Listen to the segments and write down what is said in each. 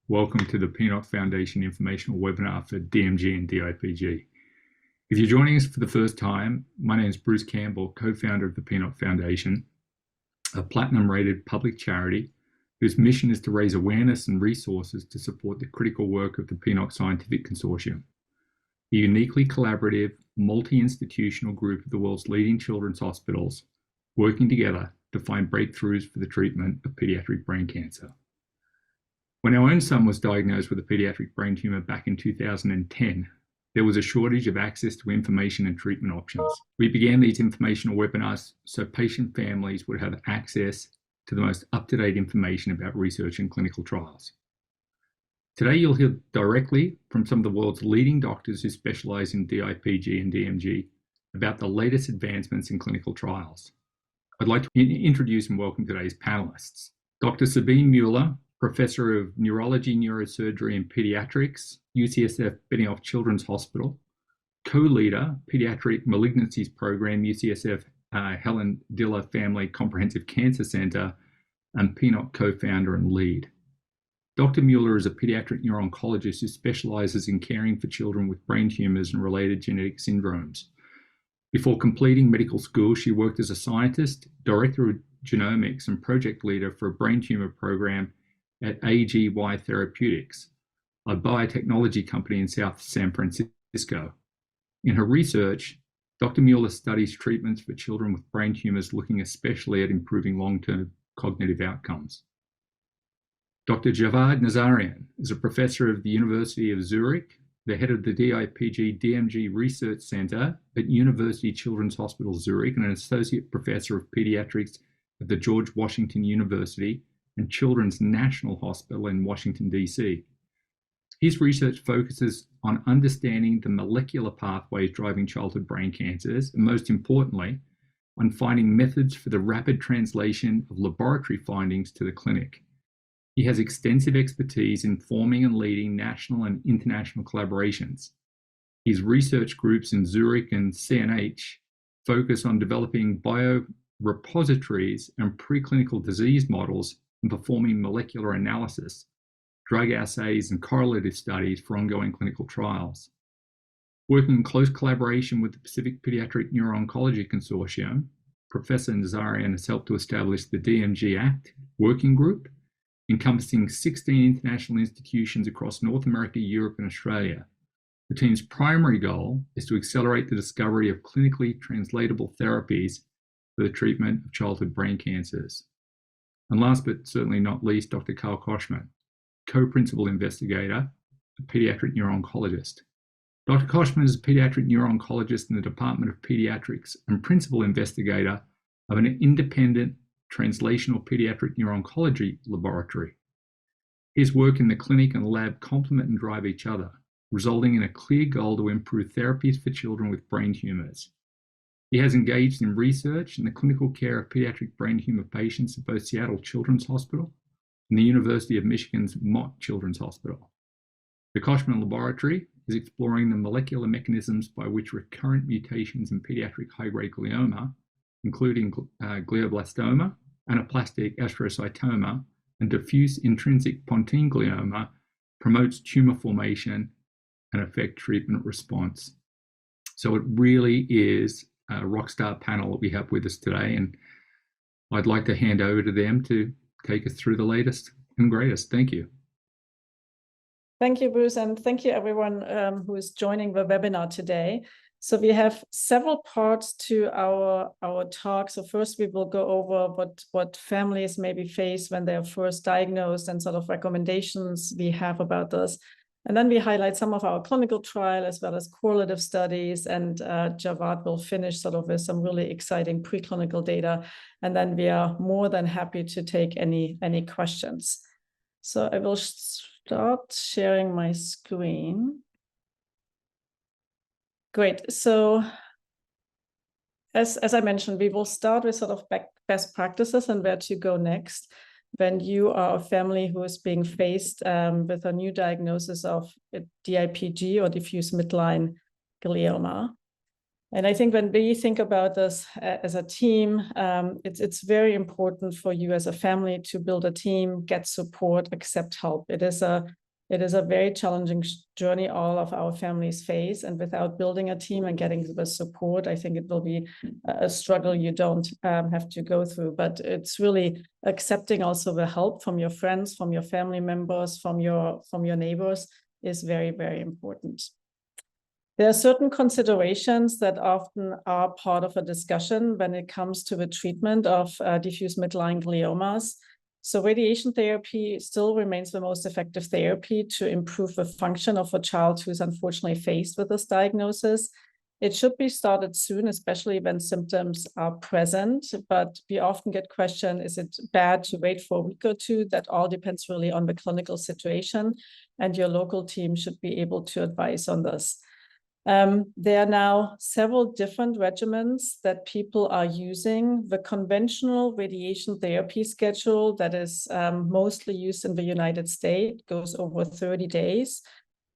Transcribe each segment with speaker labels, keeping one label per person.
Speaker 1: Welcome to the PNOC Foundation informational webinar for DMG and DIPG. If you're joining us for the first time, my name is Bruce Campbell, co-founder of the PNOC Foundation, a platinum-rated public charity whose mission is to raise awareness and resources to support the critical work of the PNOC Scientific Consortium, a uniquely collaborative, multi-institutional group of the world's leading children's hospitals working together to find breakthroughs for the treatment of pediatric brain cancer. When our own son was diagnosed with a pediatric brain tumor back in 2010, there was a shortage of access to information and treatment options. We began these informational webinars so patient families would have access to the most up-to-date information about research and clinical trials. Today, you'll hear directly from some of the world's leading doctors who specialize in DIPG and DMG about the latest advancements in clinical trials. I'd like to introduce and welcome today's panelists. Dr. Sabine Mueller, Professor of Neurology, Neurosurgery and Pediatrics, UCSF Benioff Children's Hospital, co-leader, Pediatric Malignancies Program, UCSF Helen Diller Family Comprehensive Cancer Center, and PNOC co-founder and lead. Dr. Mueller is a pediatric neuro-oncologist who specializes in caring for children with brain tumors and related genetic syndromes. Before completing medical school, she worked as a scientist, director of genomics, and project leader for a brain tumor program at AGY Therapeutics, a biotechnology company in South San Francisco. In her research, Dr. Mueller studies treatments for children with brain tumors, looking especially at improving long-term cognitive outcomes. Dr. Javad Nazarian is a professor of the University of Zurich, the head of the DIPG DMG Research Center at University Children's Hospital Zurich, and an associate professor of pediatrics at the George Washington University and Children's National Hospital in Washington, D.C. His research focuses on understanding the molecular pathways driving childhood brain cancers, and most importantly, on finding methods for the rapid translation of laboratory findings to the clinic. He has extensive expertise in forming and leading national and international collaborations. His research groups in Zurich and CNH focus on developing biorepositories and preclinical disease models and performing molecular analysis, drug assays, and correlative studies for ongoing clinical trials. Working in close collaboration with the Pacific Pediatric Neuro-Oncology Consortium, Professor Nazarian has helped to establish the DMG-ACT working group, encompassing 16 international institutions across North America, Europe, and Australia. The team's primary goal is to accelerate the discovery of clinically translatable therapies for the treatment of childhood brain cancers. And last but certainly not least, Dr. Carl Koschmann, co-principal investigator, a pediatric neuro-oncologist. Dr. Koschmann is a pediatric neuro-oncologist in the Department of Pediatrics and principal investigator of an independent translational pediatric neuro-oncology laboratory. His work in the clinic and lab complement and drive each other, resulting in a clear goal to improve therapies for children with brain tumors. He has engaged in research in the clinical care of pediatric brain tumor patients at both Seattle Children's Hospital and the University of Michigan's Mott Children's Hospital. The Koschmann Laboratory is exploring the molecular mechanisms by which recurrent mutations in pediatric high-grade glioma, including glioblastoma, anaplastic astrocytoma, and diffuse intrinsic pontine glioma, promotes tumor formation and affect treatment response. So it really is a rockstar panel that we have with us today, and I'd like to hand over to them to take us through the latest and greatest. Thank you.
Speaker 2: Thank you, Bruce, and thank you everyone who is joining the webinar today. So we have several parts to our talk. So first we will go over what families maybe face when they are first diagnosed and sort of recommendations we have about this. And then we highlight some of our clinical trial as well as correlative studies, and Javad will finish sort of with some really exciting preclinical data. And then we are more than happy to take any questions. So I will start sharing my screen. Great. So as I mentioned, we will start with sort of best practices and where to go next when you are a family who is being faced with a new diagnosis of DIPG or diffuse midline glioma. And I think when we think about this as a team, it's very important for you as a family to build a team, get support, accept help. It is a very challenging journey all of our families face. And without building a team and getting the support, I think it will be a struggle you don't have to go through. But it's really accepting also the help from your friends, from your family members, from your neighbors is very, very important. There are certain considerations that often are part of a discussion when it comes to the treatment of diffuse midline gliomas. So radiation therapy still remains the most effective therapy to improve the function of a child who is unfortunately faced with this diagnosis. It should be started soon, especially when symptoms are present, but we often get questioned, is it bad to wait for a week or two? That all depends really on the clinical situation, and your local team should be able to advise on this. There are now several different regimens that people are using. The conventional radiation therapy schedule that is mostly used in the United States goes over 30 days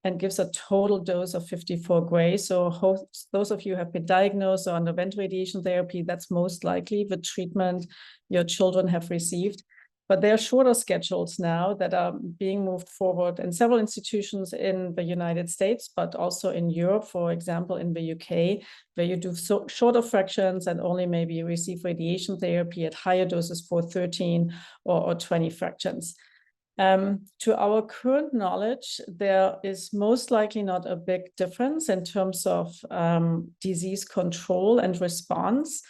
Speaker 2: and gives a total dose of 54 gray. So those of you who have been diagnosed or underwent radiation therapy, that's most likely the treatment your children have received. But there are shorter schedules now that are being moved forward in several institutions in the United States, but also in Europe, for example, in the UK, where you do shorter fractions and only maybe receive radiation therapy at higher doses for 13 or 20 fractions. To our current knowledge, there is most likely not a big difference in terms of disease control and response.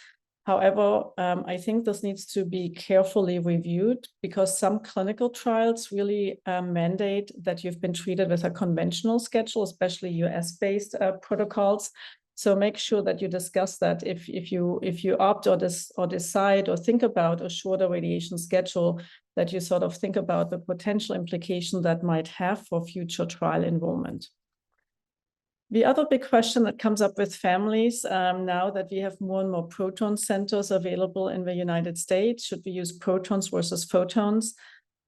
Speaker 2: However, I think this needs to be carefully reviewed because some clinical trials really mandate that you've been treated with a conventional schedule, especially US-based protocols. So make sure that you discuss that if you opt or decide or think about a shorter radiation schedule, that you sort of think about the potential implication that might have for future trial enrollment. The other big question that comes up with families now that we have more and more proton centers available in the United States, should we use protons versus photons?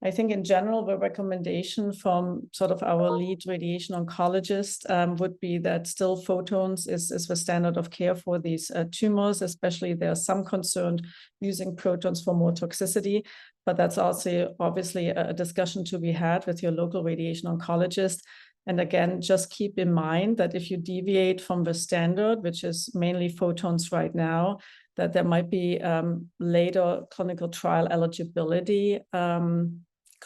Speaker 2: I think in general, the recommendation from sort of our lead radiation oncologist would be that still photons is the standard of care for these tumors, especially there's some concern using protons for more toxicity, but that's also obviously a discussion to be had with your local radiation oncologist. And again, just keep in mind that if you deviate from the standard, which is mainly photons right now, that there might be later clinical trial eligibility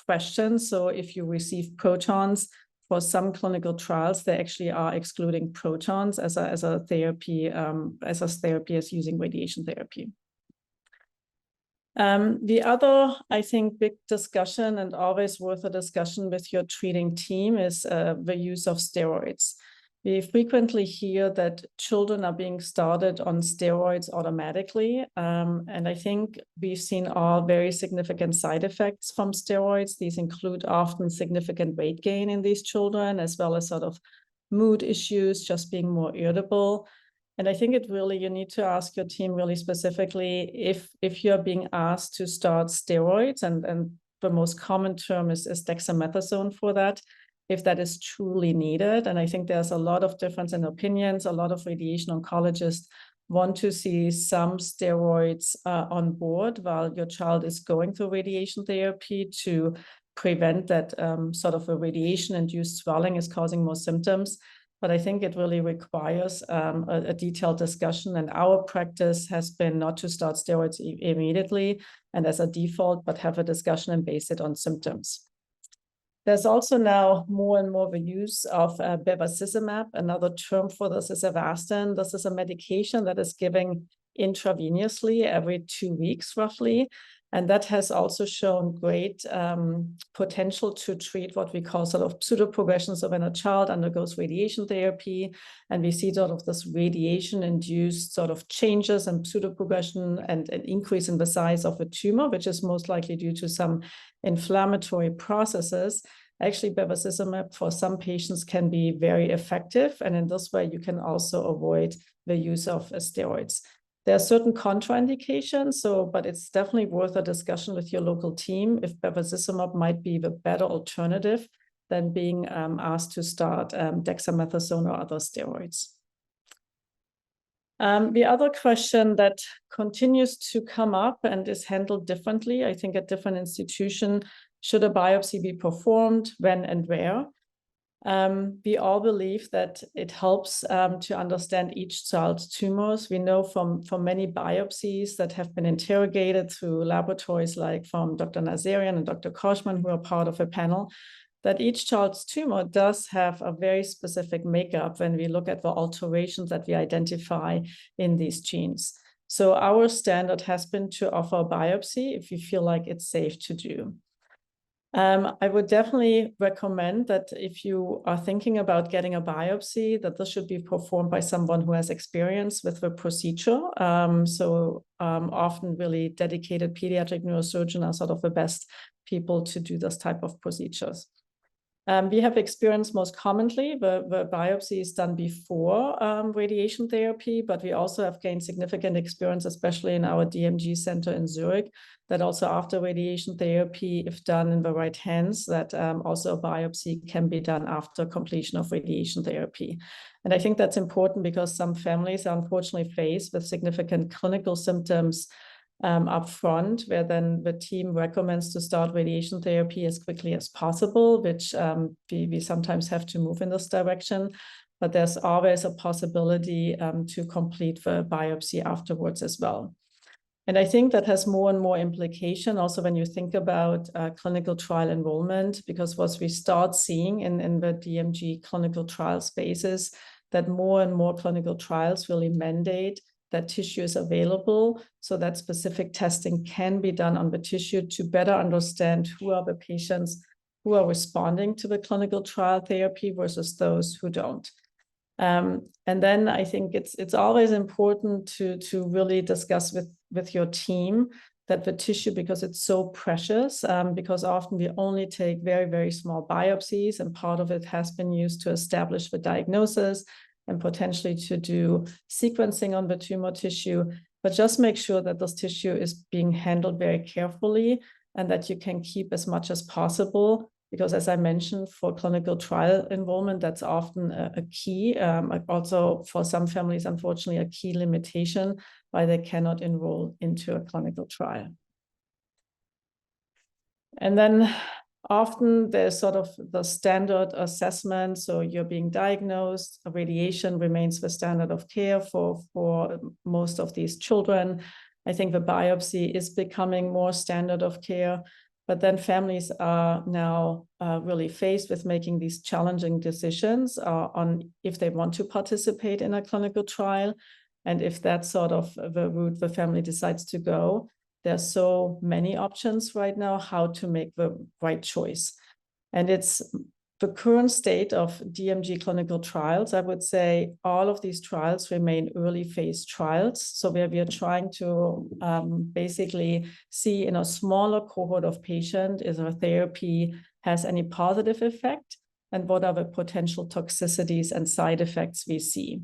Speaker 2: questions. So if you receive protons for some clinical trials, they actually are excluding protons as a therapy as using radiation therapy. The other, I think, big discussion and always worth a discussion with your treating team is the use of steroids. We frequently hear that children are being started on steroids automatically. And I think we've seen all very significant side effects from steroids. These include often significant weight gain in these children, as well as sort of mood issues, just being more irritable. And I think you need to ask your team really specifically if you're being asked to start steroids, and the most common term is dexamethasone for that, if that is truly needed. And I think there's a lot of difference in opinions. A lot of radiation oncologists want to see some steroids on board while your child is going through radiation therapy to prevent that sort of a radiation-induced swelling is causing more symptoms. But I think it really requires a detailed discussion. And our practice has been not to start steroids immediately and as a default, but have a discussion and base it on symptoms. There's also now more and more the use of bevacizumab. Another term for this is Avastin. This is a medication that is given intravenously every 2 weeks, roughly. And that has also shown great potential to treat what we call sort of pseudoprogression. So when a child undergoes radiation therapy and we see sort of this radiation-induced sort of changes and pseudoprogression and an increase in the size of a tumor, which is most likely due to some inflammatory processes, actually bevacizumab for some patients can be very effective. And in this way, you can also avoid the use of steroids. There are certain contraindications, but it's definitely worth a discussion with your local team if bevacizumab might be the better alternative than being asked to start dexamethasone or other steroids. The other question that continues to come up and is handled differently, I think at different institutions, should a biopsy be performed, when and where? We all believe that it helps to understand each child's tumors. We know from many biopsies that have been interrogated through laboratories like from Dr. Nazarian and Dr. Koschmann, who are part of a panel, that each child's tumor does have a very specific makeup when we look at the alterations that we identify in these genes. So our standard has been to offer a biopsy if you feel like it's safe to do. I would definitely recommend that if you are thinking about getting a biopsy, that this should be performed by someone who has experience with the procedure. Often really dedicated pediatric neurosurgeons are sort of the best people to do this type of procedures. We have experienced most commonly the biopsy is done before radiation therapy, but we also have gained significant experience, especially in our DMG center in Zurich, that also after radiation therapy, if done in the right hands, that also a biopsy can be done after completion of radiation therapy. And I think that's important because some families are unfortunately faced with significant clinical symptoms up front, where then the team recommends to start radiation therapy as quickly as possible, which we sometimes have to move in this direction. But there's always a possibility to complete the biopsy afterwards as well. And I think that has more and more implication also when you think about clinical trial enrollment, because what we start seeing in the DMG clinical trial spaces, that more and more clinical trials really mandate that tissue is available so that specific testing can be done on the tissue to better understand who are the patients who are responding to the clinical trial therapy versus those who don't. And then I think it's always important to really discuss with your team that the tissue, because it's so precious, because often we only take very, very small biopsies, and part of it has been used to establish the diagnosis and potentially to do sequencing on the tumor tissue, but just make sure that this tissue is being handled very carefully and that you can keep as much as possible, because as I mentioned, for clinical trial enrollment, that's often a key, also for some families, unfortunately, a key limitation why they cannot enroll into a clinical trial. And then often there's sort of the standard assessment. So you're being diagnosed, radiation remains the standard of care for most of these children. I think the biopsy is becoming more standard of care, but then families are now really faced with making these challenging decisions on if they want to participate in a clinical trial. And if that's sort of the route the family decides to go, there's so many options right now how to make the right choice. And it's the current state of DMG clinical trials. I would say all of these trials remain early phase trials. So where we are trying to basically see in a smaller cohort of patients if a therapy has any positive effect and what are the potential toxicities and side effects we see.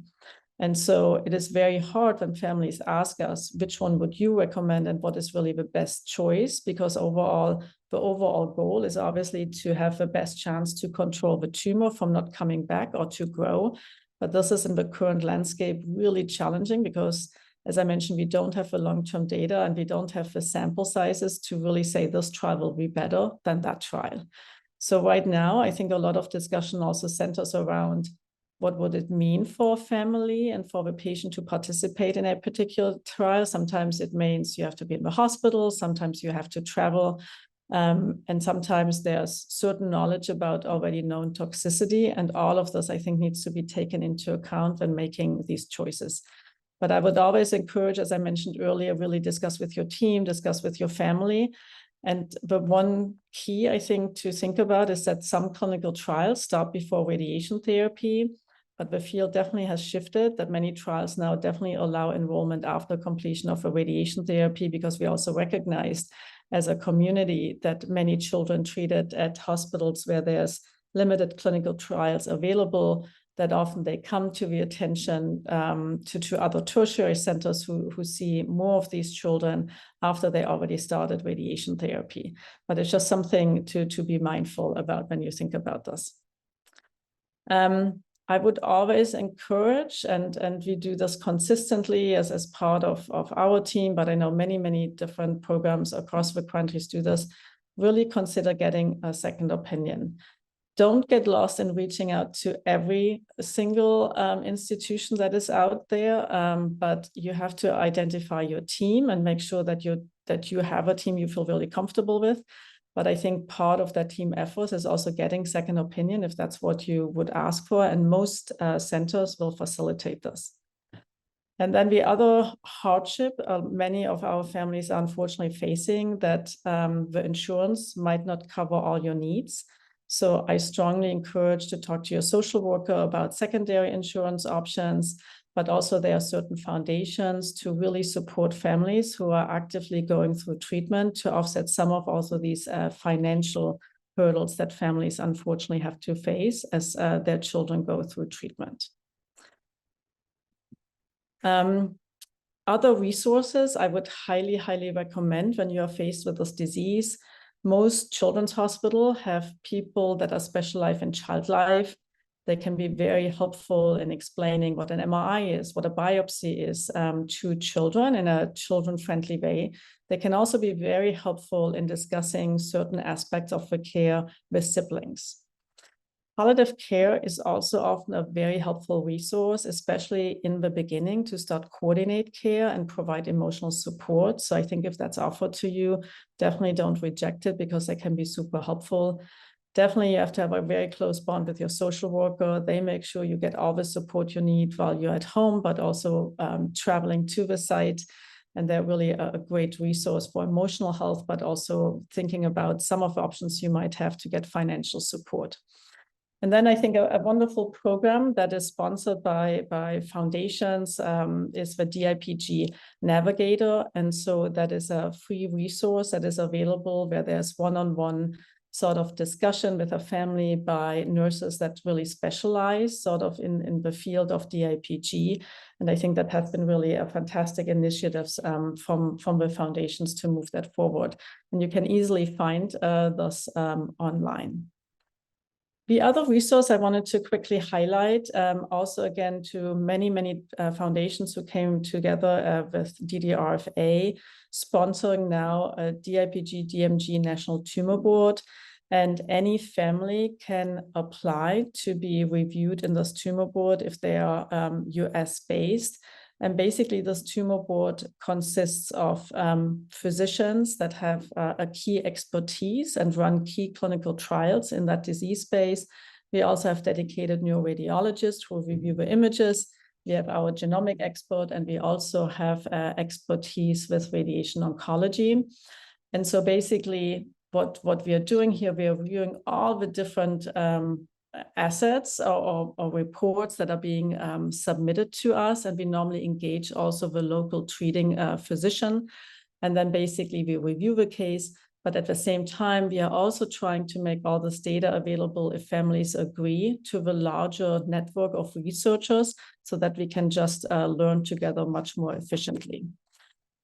Speaker 2: And so it is very hard when families ask us, which one would you recommend and what is really the best choice? Because the overall goal is obviously to have the best chance to control the tumor from not coming back or to grow. But this is in the current landscape really challenging because, as I mentioned, we don't have the long-term data and we don't have the sample sizes to really say this trial will be better than that trial. So right now, I think a lot of discussion also centers around what would it mean for a family and for the patient to participate in a particular trial. Sometimes it means you have to be in the hospital, sometimes you have to travel, and sometimes there's certain knowledge about already known toxicity, and all of this, I think, needs to be taken into account when making these choices. But I would always encourage, as I mentioned earlier, really discuss with your team, discuss with your family. And the one key, I think, to think about is that some clinical trials start before radiation therapy, but the field definitely has shifted, that many trials now definitely allow enrollment after completion of a radiation therapy, because we also recognized as a community that many children treated at hospitals where there's limited clinical trials available, that often they come to the attention to other tertiary centers who see more of these children after they already started radiation therapy. But it's just something to be mindful about when you think about this. I would always encourage, and we do this consistently as part of our team, but I know many different programs across the countries do this, really consider getting a second opinion. Don't get lost in reaching out to every single institution that is out there, but you have to identify your team and make sure that you have a team you feel really comfortable with. But I think part of that team effort is also getting second opinion if that's what you would ask for, and most centers will facilitate this. And then the other hardship many of our families are unfortunately facing, that the insurance might not cover all your needs. So I strongly encourage to talk to your social worker about secondary insurance options, but also there are certain foundations to really support families who are actively going through treatment to offset some of also these financial hurdles that families unfortunately have to face as their children go through treatment. Other resources I would highly recommend when you are faced with this disease. Most children's hospitals have people that are specialized in child life. They can be very helpful in explaining what an MRI is, what a biopsy is to children in a children-friendly way. They can also be very helpful in discussing certain aspects of the care with siblings. Palliative care is also often a very helpful resource, especially in the beginning, to start coordinate care and provide emotional support. So I think if that's offered to you, definitely don't reject it, because they can be super helpful. Definitely you have to have a very close bond with your social worker. They make sure you get all the support you need while you're at home, but also traveling to the site. And they're really a great resource for emotional health, but also thinking about some of the options you might have to get financial support. And then I think a wonderful program that is sponsored by foundations is the DIPG Navigator. And so that is a free resource that is available where there's one-on-one sort of discussion with a family by nurses that really specialize sort of in the field of DIPG. And I think that has been really a fantastic initiative from the foundations to move that forward. And you can easily find this online. The other resource I wanted to quickly highlight, also again to many foundations who came together with DDRFA, sponsoring now a DIPG DMG National Tumor Board. And any family can apply to be reviewed in this tumor board if they are US-based. And basically, this tumor board consists of physicians that have a key expertise and run key clinical trials in that disease space. We also have dedicated neuroradiologists who review the images. We have our genomic expert, and we also have expertise with radiation oncology. And so basically, what we are doing here, we are reviewing all the different assets or reports that are being submitted to us, and we normally engage also the local treating physician, and then basically we review the case. But at the same time, we are also trying to make all this data available if families agree to the larger network of researchers, so that we can just learn together much more efficiently.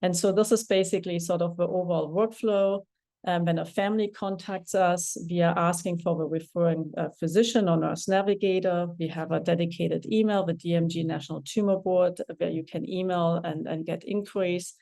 Speaker 2: And so this is basically sort of the overall workflow. When a family contacts us, we are asking for the referring physician or nurse navigator. We have a dedicated email, the DMG National Tumor Board, where you can email and get inquiries.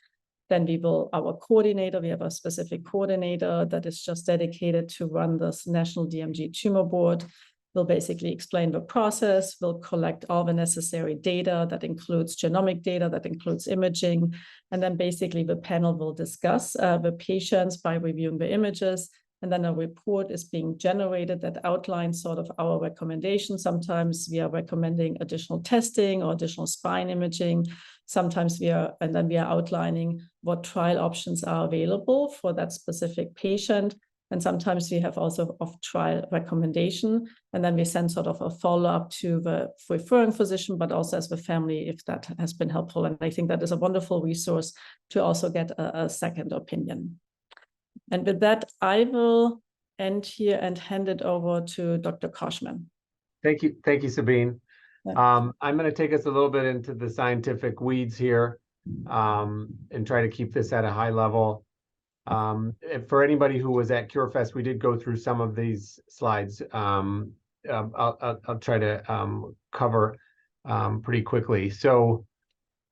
Speaker 2: Then our coordinator, we have a specific coordinator that is just dedicated to run this National DMG Tumor Board. We'll basically explain the process. We'll collect all the necessary data that includes genomic data, that includes imaging. And then basically the panel will discuss the patients by reviewing the images. And then a report is being generated that outlines sort of our recommendations. Sometimes we are recommending additional testing or additional spine imaging. Sometimes we are outlining what trial options are available for that specific patient. And sometimes we have also off-trial recommendation, and then we send sort of a follow-up to the referring physician, but also as the family, if that has been helpful. And I think that is a wonderful resource to also get a second opinion. And with that, I will end here and hand it over to Dr. Koschmann.
Speaker 3: Thank you, Sabine. I'm going to take us a little bit into the scientific weeds here and try to keep this at a high level. For anybody who was at CureFest, we did go through some of these slides. I'll try to cover pretty quickly. So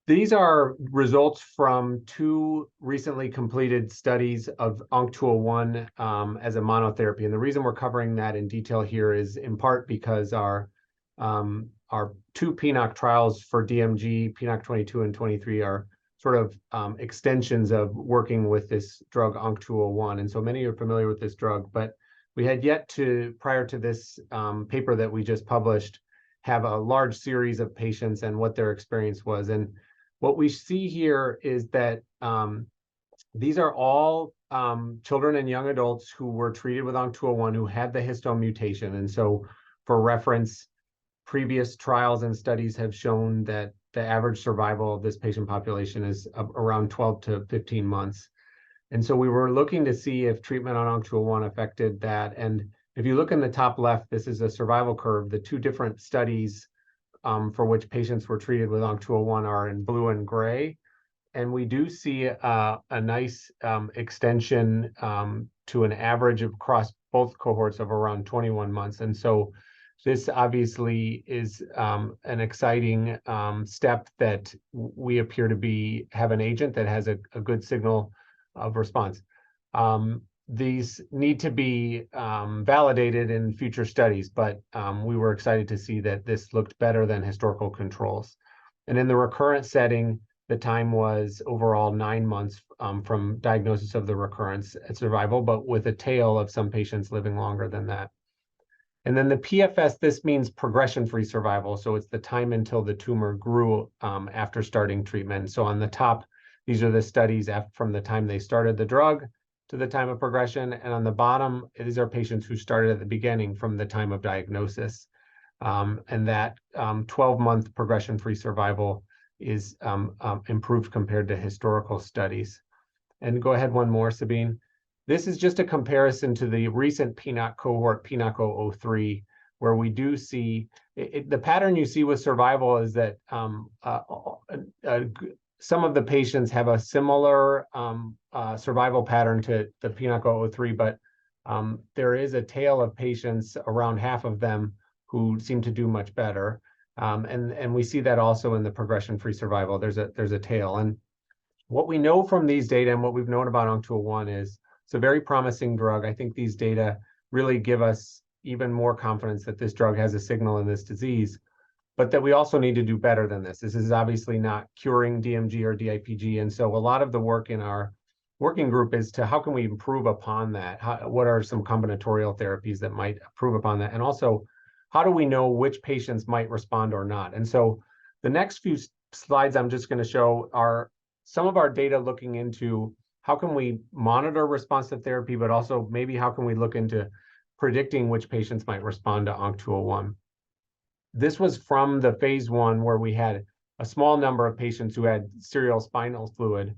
Speaker 3: these are results from 2 recently completed studies of ONC201 as a monotherapy. And the reason we're covering that in detail here is in part because our 2 PNOC trials for DMG, PNOC 22 and 23 are sort of extensions of working with this drug ONC201. And so many are familiar with this drug, but we had yet to, prior to this paper that we just published, have a large series of patients and what their experience was. And what we see here is that these are all children and young adults who were treated with ONC201 who had the histone mutation. And so for reference, previous trials and studies have shown that the average survival of this patient population is around 12 to 15 months. And so we were looking to see if treatment on ONC201 affected that. And if you look in the top left, this is a survival curve. The 2 different studies for which patients were treated with ONC201 are in blue and gray. And we do see a nice extension to an average across both cohorts of around 21 months. And so this obviously is an exciting step that we appear to have an agent that has a good signal of response. These need to be validated in future studies, but we were excited to see that this looked better than historical controls. And in the recurrent setting, the time was overall 9 months from diagnosis of the recurrence at survival, but with a tail of some patients living longer than that. And then the PFS, this means progression-free survival. So it's the time until the tumor grew after starting treatment. So on the top, these are the studies from the time they started the drug to the time of progression. And on the bottom, these are patients who started at the beginning from the time of diagnosis. And that 12-month progression-free survival is improved compared to historical studies. And go ahead, one more, Sabine. This is just a comparison to the recent PNOC cohort, PNOC 003, where we do see, the pattern you see with survival is that some of the patients have a similar survival pattern to the PNOC 003, but there is a tail of patients, around half of them, who seem to do much better. And we see that also in the progression-free survival. There's a tail. And what we know from these data and what we've known about ONC201 is it's a very promising drug. I think these data really give us even more confidence that this drug has a signal in this disease, but that we also need to do better than this. This is obviously not curing DMG or DIPG. And so a lot of the work in our working group is to how can we improve upon that? What are some combinatorial therapies that might improve upon that? And also, how do we know which patients might respond or not? And so the next few slides I'm just going to show are some of our data looking into how can we monitor response to therapy, but also maybe how can we look into predicting which patients might respond to ONC201. This was from the phase 1 where we had a small number of patients who had serial spinal fluid.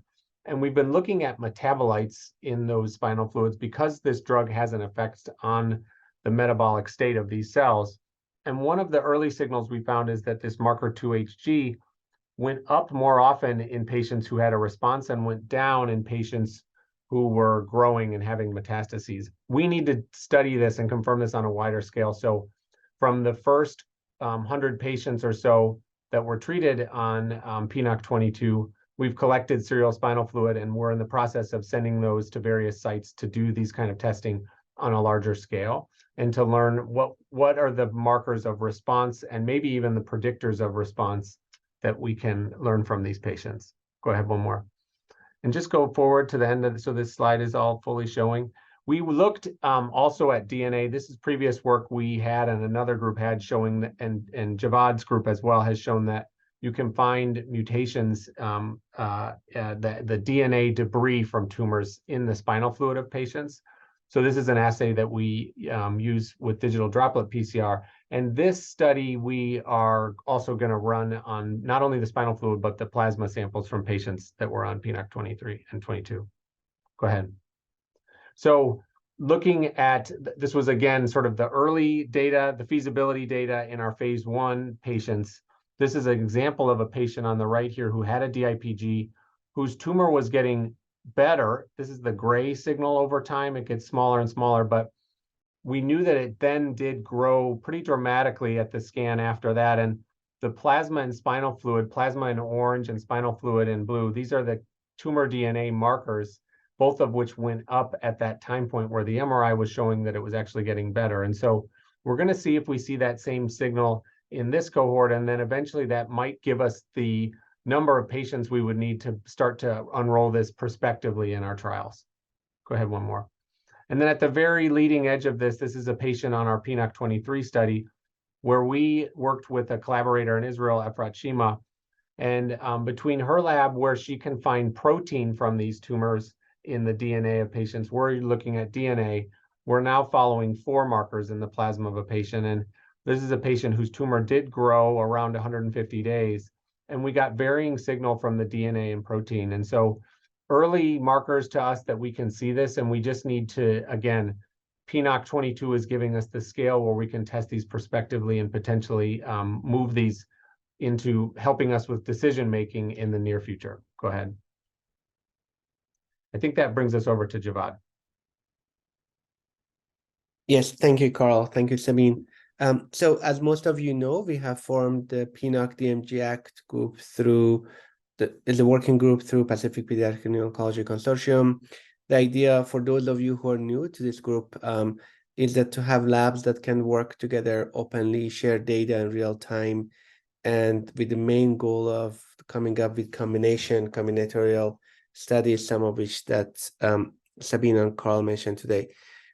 Speaker 3: And we've been looking at metabolites in those spinal fluids because this drug has an effect on the metabolic state of these cells. And one of the early signals we found is that this marker 2HG went up more often in patients who had a response and went down in patients who were growing and having metastases. We need to study this and confirm this on a wider scale. So from the first 100 patients or so that were treated on PNOC 22, we've collected serial spinal fluid, and we're in the process of sending those to various sites to do these kind of testing on a larger scale and to learn what are the markers of response and maybe even the predictors of response that we can learn from these patients. Go ahead, one more. And just go forward to the end of so this slide is all fully showing. We looked also at DNA. This is previous work we had and another group had showing that, and Javad's group as well has shown that you can find mutations, the DNA debris from tumors in the spinal fluid of patients. So this is an assay that we use with digital droplet PCR. And this study, we are also going to run on not only the spinal fluid, but the plasma samples from patients that were on PNOC 23 and 22. Go ahead. So looking at, this was again, sort of the early data, the feasibility data in our phase 1 patients. This is an example of a patient on the right here who had a DIPG, whose tumor was getting better. This is the gray signal over time. It gets smaller and smaller, but we knew that it then did grow pretty dramatically at the scan after that. And the plasma and spinal fluid, plasma in orange and spinal fluid in blue, these are the tumor DNA markers, both of which went up at that time point where the MRI was showing that it was actually getting better. And so we're going to see if we see that same signal in this cohort, and then eventually that might give us the number of patients we would need to start to unroll this prospectively in our trials. Go ahead, one more. And then at the very leading edge of this is a patient on our PNOC 23 study where we worked with a collaborator in Israel, Efrat Shima, and between her lab where she can find protein from these tumors in the DNA of patients, we're looking at DNA. We're now following 4 markers in the plasma of a patient. And this is a patient whose tumor did grow around 150 days. And we got varying signal from the DNA and protein. And so early markers to us that we can see this, and we just need to, again, PNOC 22 is giving us the scale where we can test these prospectively and potentially move these into helping us with decision-making in the near future. Go ahead. I think that brings us over to Javad.
Speaker 4: Yes, thank you, Carl. Thank you, Sabine. So as most of you know, we have formed the PNOC DMG-ACT group through is a working group through Pacific Pediatric Neuro-Oncology Consortium. The idea for those of you who are new to this group is that to have labs that can work together openly, share data in real time, and with the main goal of coming up with combinatorial studies, some of which that Sabine and Carl mentioned today.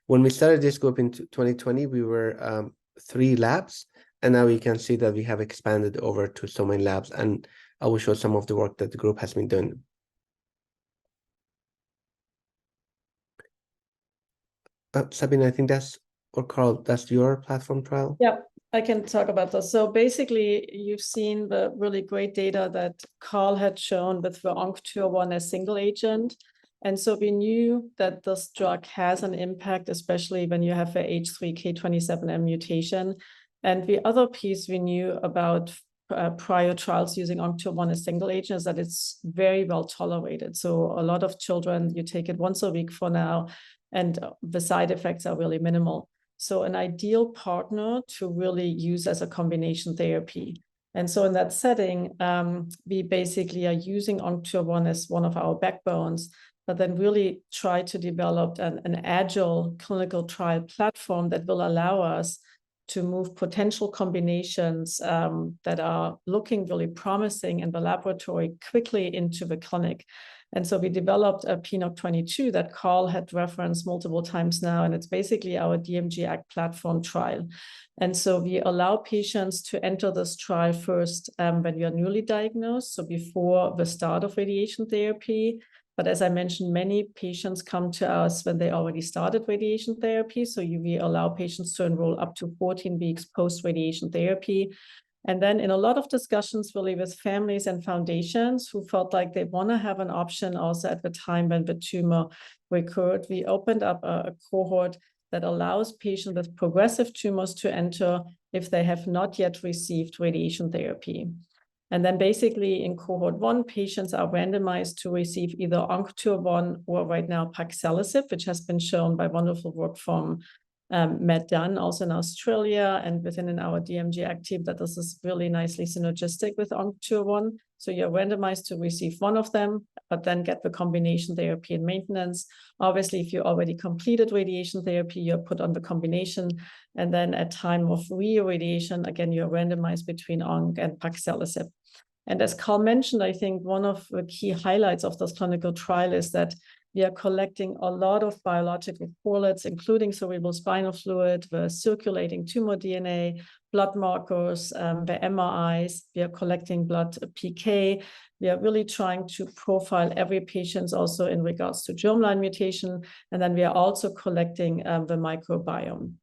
Speaker 4: When we started this group in 2020, we were 3 labs, and now we can see that we have expanded over to so many labs, and I will show some of the work that the group has been doing. Sabine, I think or Carl, that's your platform trial?
Speaker 2: Yeah, I can talk about this. So basically, you've seen the really great data that Carl had shown with the ONC201 as single agent. And so we knew that this drug has an impact, especially when you have a H3K27M mutation. And the other piece we knew about prior trials using ONC201 as single agent is that it's very well tolerated. So a lot of children, you take it once a week for now, and the side effects are really minimal. So an ideal partner to really use as a combination therapy. And so in that setting, we basically are using ONC201 as one of our backbones, but then really try to develop an agile clinical trial platform that will allow us to move potential combinations that are looking really promising in the laboratory quickly into the clinic. And so we developed a PNOC 22 that Carl had referenced multiple times now, and it's basically our DMG-ACT platform trial. And so we allow patients to enter this trial first when you are newly diagnosed, so before the start of radiation therapy. But as I mentioned, many patients come to us when they already started radiation therapy. So we allow patients to enroll up to 14 weeks post-radiation therapy. And then in a lot of discussions really with families and foundations who felt like they want to have an option also at the time when the tumor recurred, we opened up a cohort that allows patients with progressive tumors to enter if they have not yet received radiation therapy. And then basically in cohort 1, patients are randomized to receive either ONC201 or right now paxelisib, which has been shown by wonderful work from Matt Dunn, also in Australia, and within our DMG-ACT team, that this is really nicely synergistic with ONC201. So you're randomized to receive one of them, but then get the combination therapy and maintenance. Obviously, if you already completed radiation therapy, you're put on the combination. And then at time of re-irradiation, again, you're randomized between ONC and paxelisib. And as Carl mentioned, I think one of the key highlights of this clinical trial is that we are collecting a lot of biological correlates, including cerebral spinal fluid, the circulating tumor DNA, blood markers, the MRIs. We are collecting blood PK. We are really trying to profile every patient also in regards to germline mutation. And then we are also collecting the microbiome.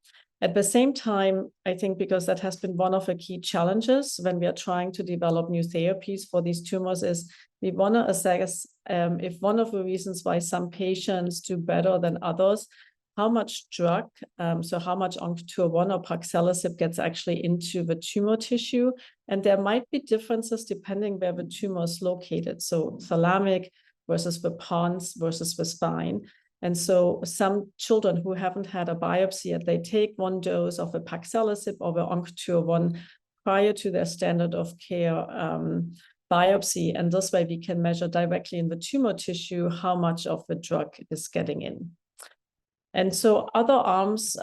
Speaker 2: At the same time, I think because that has been one of the key challenges when we are trying to develop new therapies for these tumors is we want to assess if one of the reasons why some patients do better than others, how much drug, so how much ONC201 or paxelisib gets actually into the tumor tissue. And there might be differences depending where the tumor is located. So thalamic versus the pons versus the spine. And so some children who haven't had a biopsy yet, they take 1 dose of epaxelisib or the ONC201 prior to their standard of care biopsy. And this way we can measure directly in the tumor tissue how much of the drug is getting in. And so other arms,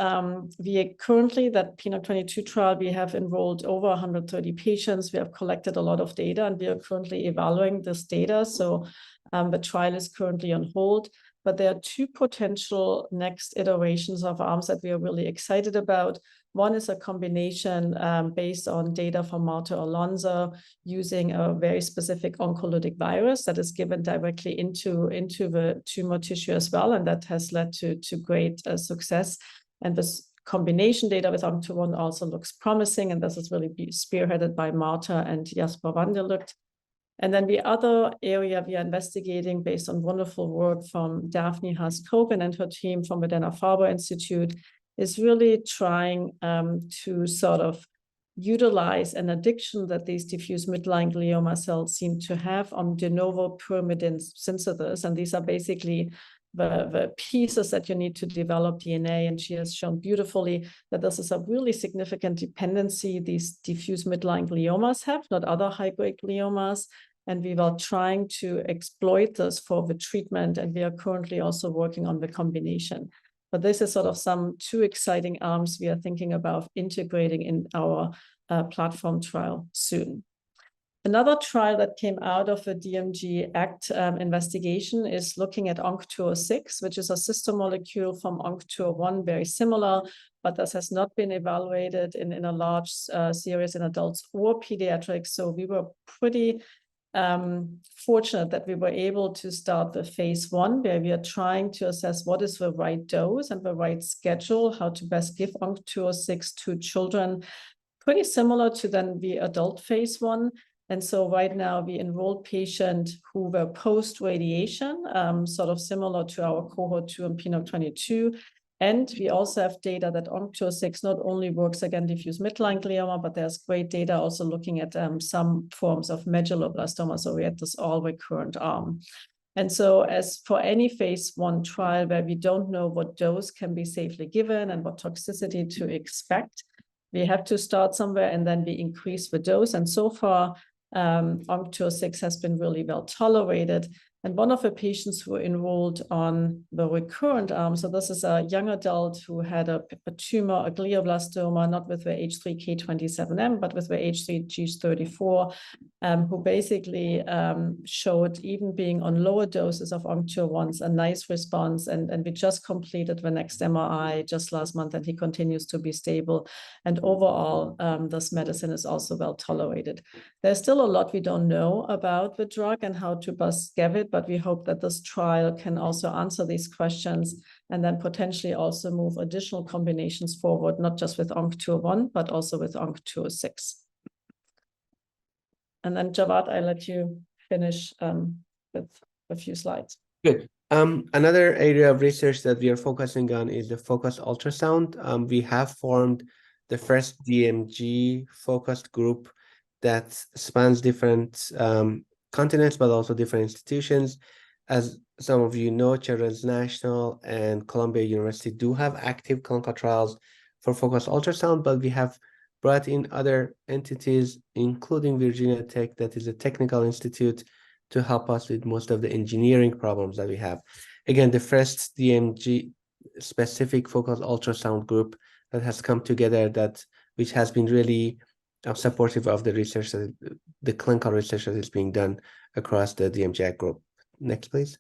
Speaker 2: we currently, that PNOC22 trial, we have enrolled over 130 patients. We have collected a lot of data, and we are currently evaluating this data. So the trial is currently on hold. But there are 2 potential next iterations of arms that we are really excited about. One is a combination based on data from Mott or Lonza using a very specific oncolytic virus that is given directly into the tumor tissue as well. And that has led to great success. And this combination data with ONC201 also looks promising. And this is really spearheaded by Mott and Jasper van der Lugt. And then the other area we are investigating based on wonderful work from Daphne Haas-Kogan and her team from the Dana-Farber Institute is really trying to sort of utilize an addiction that these diffuse midline glioma cells seem to have on de novo pyrimidine synthesis. And these are basically the pieces that you need to develop DNA. And she has shown beautifully that this is a really significant dependency these diffuse midline gliomas have, not other high-grade gliomas. And we are trying to exploit this for the treatment. And we are currently also working on the combination. But this is sort of some 2 exciting arms we are thinking about integrating in our platform trial soon. Another trial that came out of the DMG-ACT investigation is looking at ONC206, which is a sister molecule from ONC201, very similar, but this has not been evaluated in a large series in adults or pediatrics. So we were pretty fortunate that we were able to start the phase 1, where we are trying to assess what is the right dose and the right schedule, how to best give ONC206 to children, pretty similar to then the adult phase 1. And so right now we enrolled patients who were post-radiation, sort of similar to our cohort 2 and PNOC22. And we also have data that ONC206 not only works against diffuse midline glioma, but there's great data also looking at some forms of medulloblastoma. So we had this all recurrent arm. And so as for any phase 1 trial where we don't know what dose can be safely given and what toxicity to expect, we have to start somewhere and then we increase the dose. And so far, ONC206 has been really well tolerated. And one of the patients who enrolled on the recurrent arm, so this is a young adult who had a tumor, a glioblastoma, not with the H3K27M, but with the H3G34, who basically showed, even being on lower doses of ONC201, a nice response. And we just completed the next MRI just last month, and he continues to be stable. And overall, this medicine is also well tolerated. There's still a lot we don't know about the drug and how to best give it, but we hope that this trial can also answer these questions and then potentially also move additional combinations forward, not just with ONC201, but also with ONC206. And then Javad, I let you finish with a few slides.
Speaker 4: Good. Another area of research that we are focusing on is the focused ultrasound. We have formed the first DMG focused group that spans different continents, but also different institutions. As some of you know, Children's National and Columbia University do have active clinical trials for focused ultrasound, but we have brought in other entities, including Virginia Tech, that is a technical institute, to help us with most of the engineering problems that we have. Again, the first DMG specific focused ultrasound group that has come together, which has been really supportive of the research, the clinical research that is being done across the DMG group. Next, please.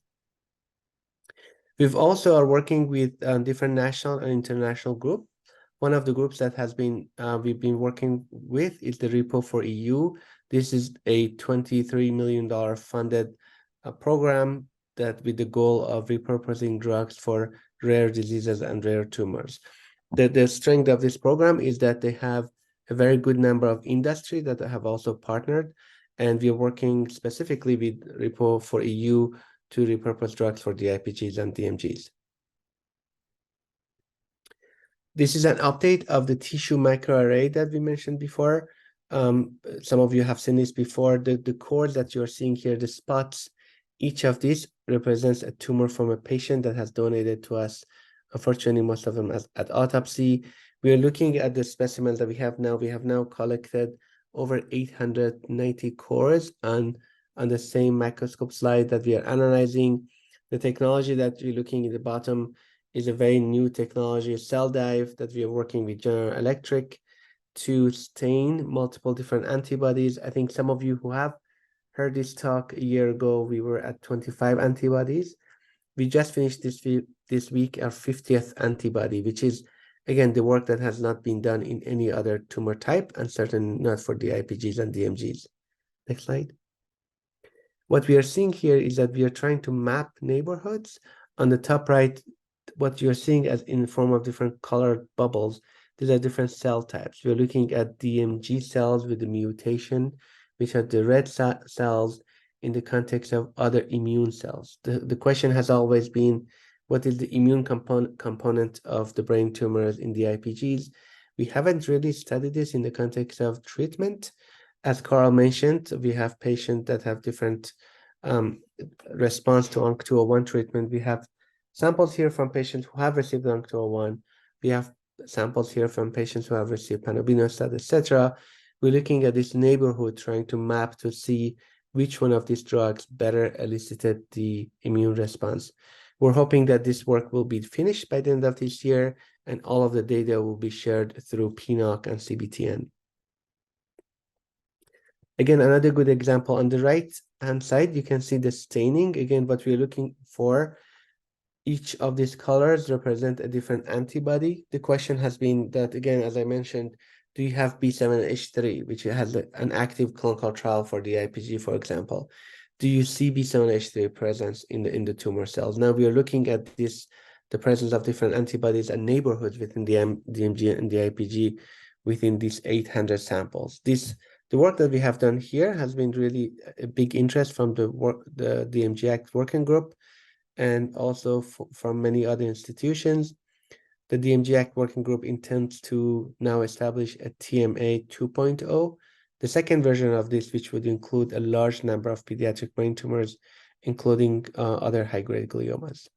Speaker 4: We've also are working with different national and international groups. One of the groups that has been we've been working with is the Repo for EU. This is a $23 million funded program that with the goal of repurposing drugs for rare diseases and rare tumors. The strength of this program is that they have a very good number of industry that have also partnered, and we are working specifically with Repo for EU to repurpose drugs for DIPGs and DMGs. This is an update of the tissue microarray that we mentioned before. Some of you have seen this before. The cores that you're seeing here, the spots Each of these represents a tumor from a patient that has donated to us. Unfortunately, most of them at autopsy. We are looking at the specimens that we have now. We have now collected over 890 cores on the same microscope slide that we are analyzing. The technology that we're looking at the bottom is a very new technology, cell dive, that we are working with General Electric to stain multiple different antibodies. I think some of you who have heard this talk a year ago, we were at 25 antibodies. We just finished this week our 50th antibody, which is, again, the work that has not been done in any other tumor type, and certainly not for DIPGs and DMGs. Next slide. What we are seeing here is that we are trying to map neighborhoods. On the top right, what you're seeing as in the form of different colored bubbles, these are different cell types. We're looking at DMG cells with the mutation, which are the red cells in the context of other immune cells. The question has always been, what is the immune component of the brain tumors in the DIPGs? We haven't really studied this in the context of treatment. As Carl mentioned, we have patients that have different response to ONC201 treatment. We have samples here from patients who have received ONC201. We have samples here from patients who have received panobinostat, etc. We're looking at this neighborhood, trying to map to see which one of these drugs better elicited the immune response. We're hoping that this work will be finished by the end of this year, and all of the data will be shared through PNOC and CBTN. Again, another good example on the right-hand side, you can see the staining. Again, what we're looking for, each of these colors represent a different antibody. The question has been that, again, as I mentioned, do you have B7H3, which has an active clinical trial for the DIPG, for example? Do you see B7H3 presence in the tumor cells? Now we are looking at this, the presence of different antibodies and neighborhoods within the DMG and the DIPG within these 800 samples. The work that we have done here has been really a big interest from the DMG-ACT working group, and also from many other institutions. The DMG-ACT working group intends to now establish a TMA 2.0, the second version of this, which would include a large number of pediatric brain tumors, including other high-grade gliomas.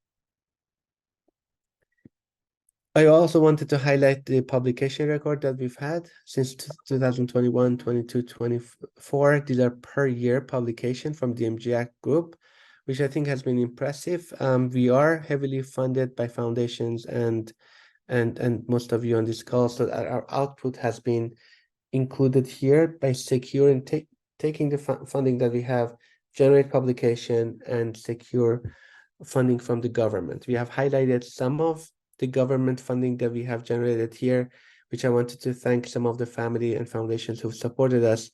Speaker 4: I also wanted to highlight the publication record that we've had since 2021, 22, 24. These are per year publication from the DMG-ACT group, which I think has been impressive. We are heavily funded by foundations and most of you on this call, so that our output has been included here by securing, taking the funding that we have, generate publication, and secure funding from the government. We have highlighted some of the government funding that we have generated here, which I wanted to thank some of the family and foundations who've supported us,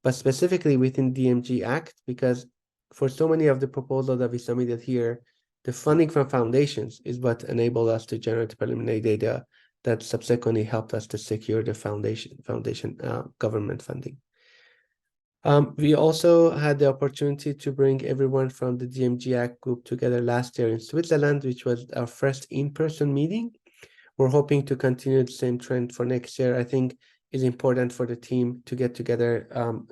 Speaker 4: but specifically within DMG-ACT, because for so many of the proposals that we submitted here, the funding from foundations is what enabled us to generate preliminary data that subsequently helped us to secure the foundation government funding. We also had the opportunity to bring everyone from the DMG-ACT group together last year in Switzerland, which was our first in-person meeting. We're hoping to continue the same trend for next year. I think it's important for the team to get together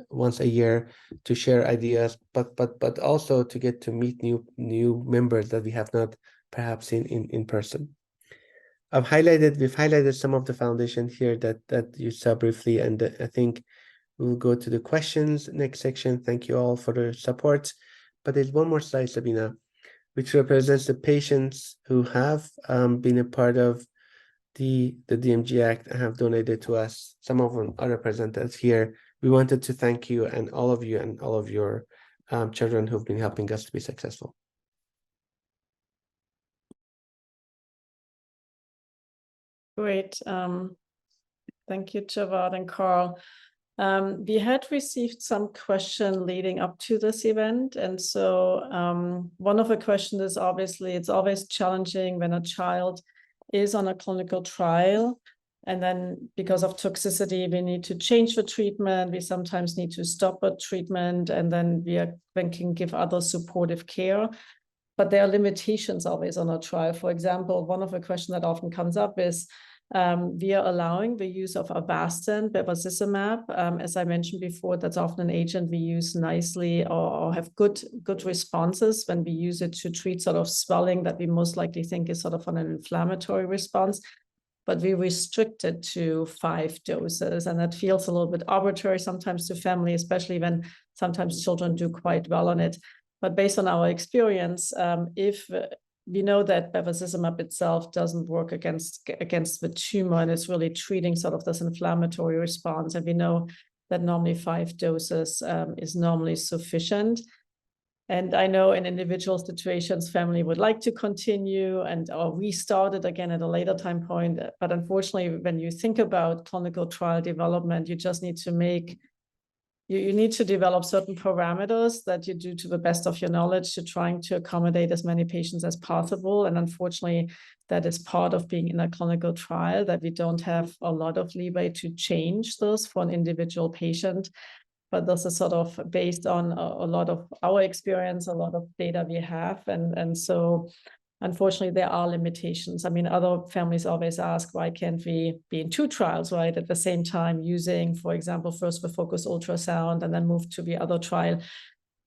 Speaker 4: once a year to share ideas, but also to get to meet new members that we have not perhaps seen in person. We've highlighted some of the foundation here that you saw briefly, and I think we'll go to the questions next section. Thank you all for the support. But there's one more slide, Sabina, which represents the patients who have been a part of the DMG-ACT and have donated to us. Some of them are represented here. We wanted to thank you and all of your children who've been helping us to be successful.
Speaker 2: Great. Thank you, Javad and Carl. We had received some question leading up to this event. And so one of the questions is, obviously, it's always challenging when a child is on a clinical trial, and then because of toxicity, we need to change the treatment. We sometimes need to stop a treatment, and then we can give other supportive care. But there are limitations always on a trial. For example, one of the questions that often comes up is, we are allowing the use of Avastin, bevacizumab. As I mentioned before, that's often an agent we use nicely or have good responses when we use it to treat sort of swelling that we most likely think is sort of an inflammatory response. But we restrict it to 5 doses. And that feels a little bit arbitrary sometimes to family, especially when sometimes children do quite well on it. But based on our experience, if we know that bevacizumab itself doesn't work against the tumor, and it's really treating sort of this inflammatory response. And we know that normally 5 doses is normally sufficient. And I know in individual situations, family would like to continue or restart it again at a later time point. But unfortunately, when you think about clinical trial development, you just need to you need to develop certain parameters that you do to the best of your knowledge to trying to accommodate as many patients as possible. And unfortunately, that is part of being in a clinical trial, that we don't have a lot of leeway to change those for an individual patient. But this is sort of based on a lot of our experience, a lot of data we have. And so unfortunately, there are limitations. I mean, other families always ask, why can't we be in 2 trials, right? At the same time using, for example, first the focus ultrasound and then move to the other trial.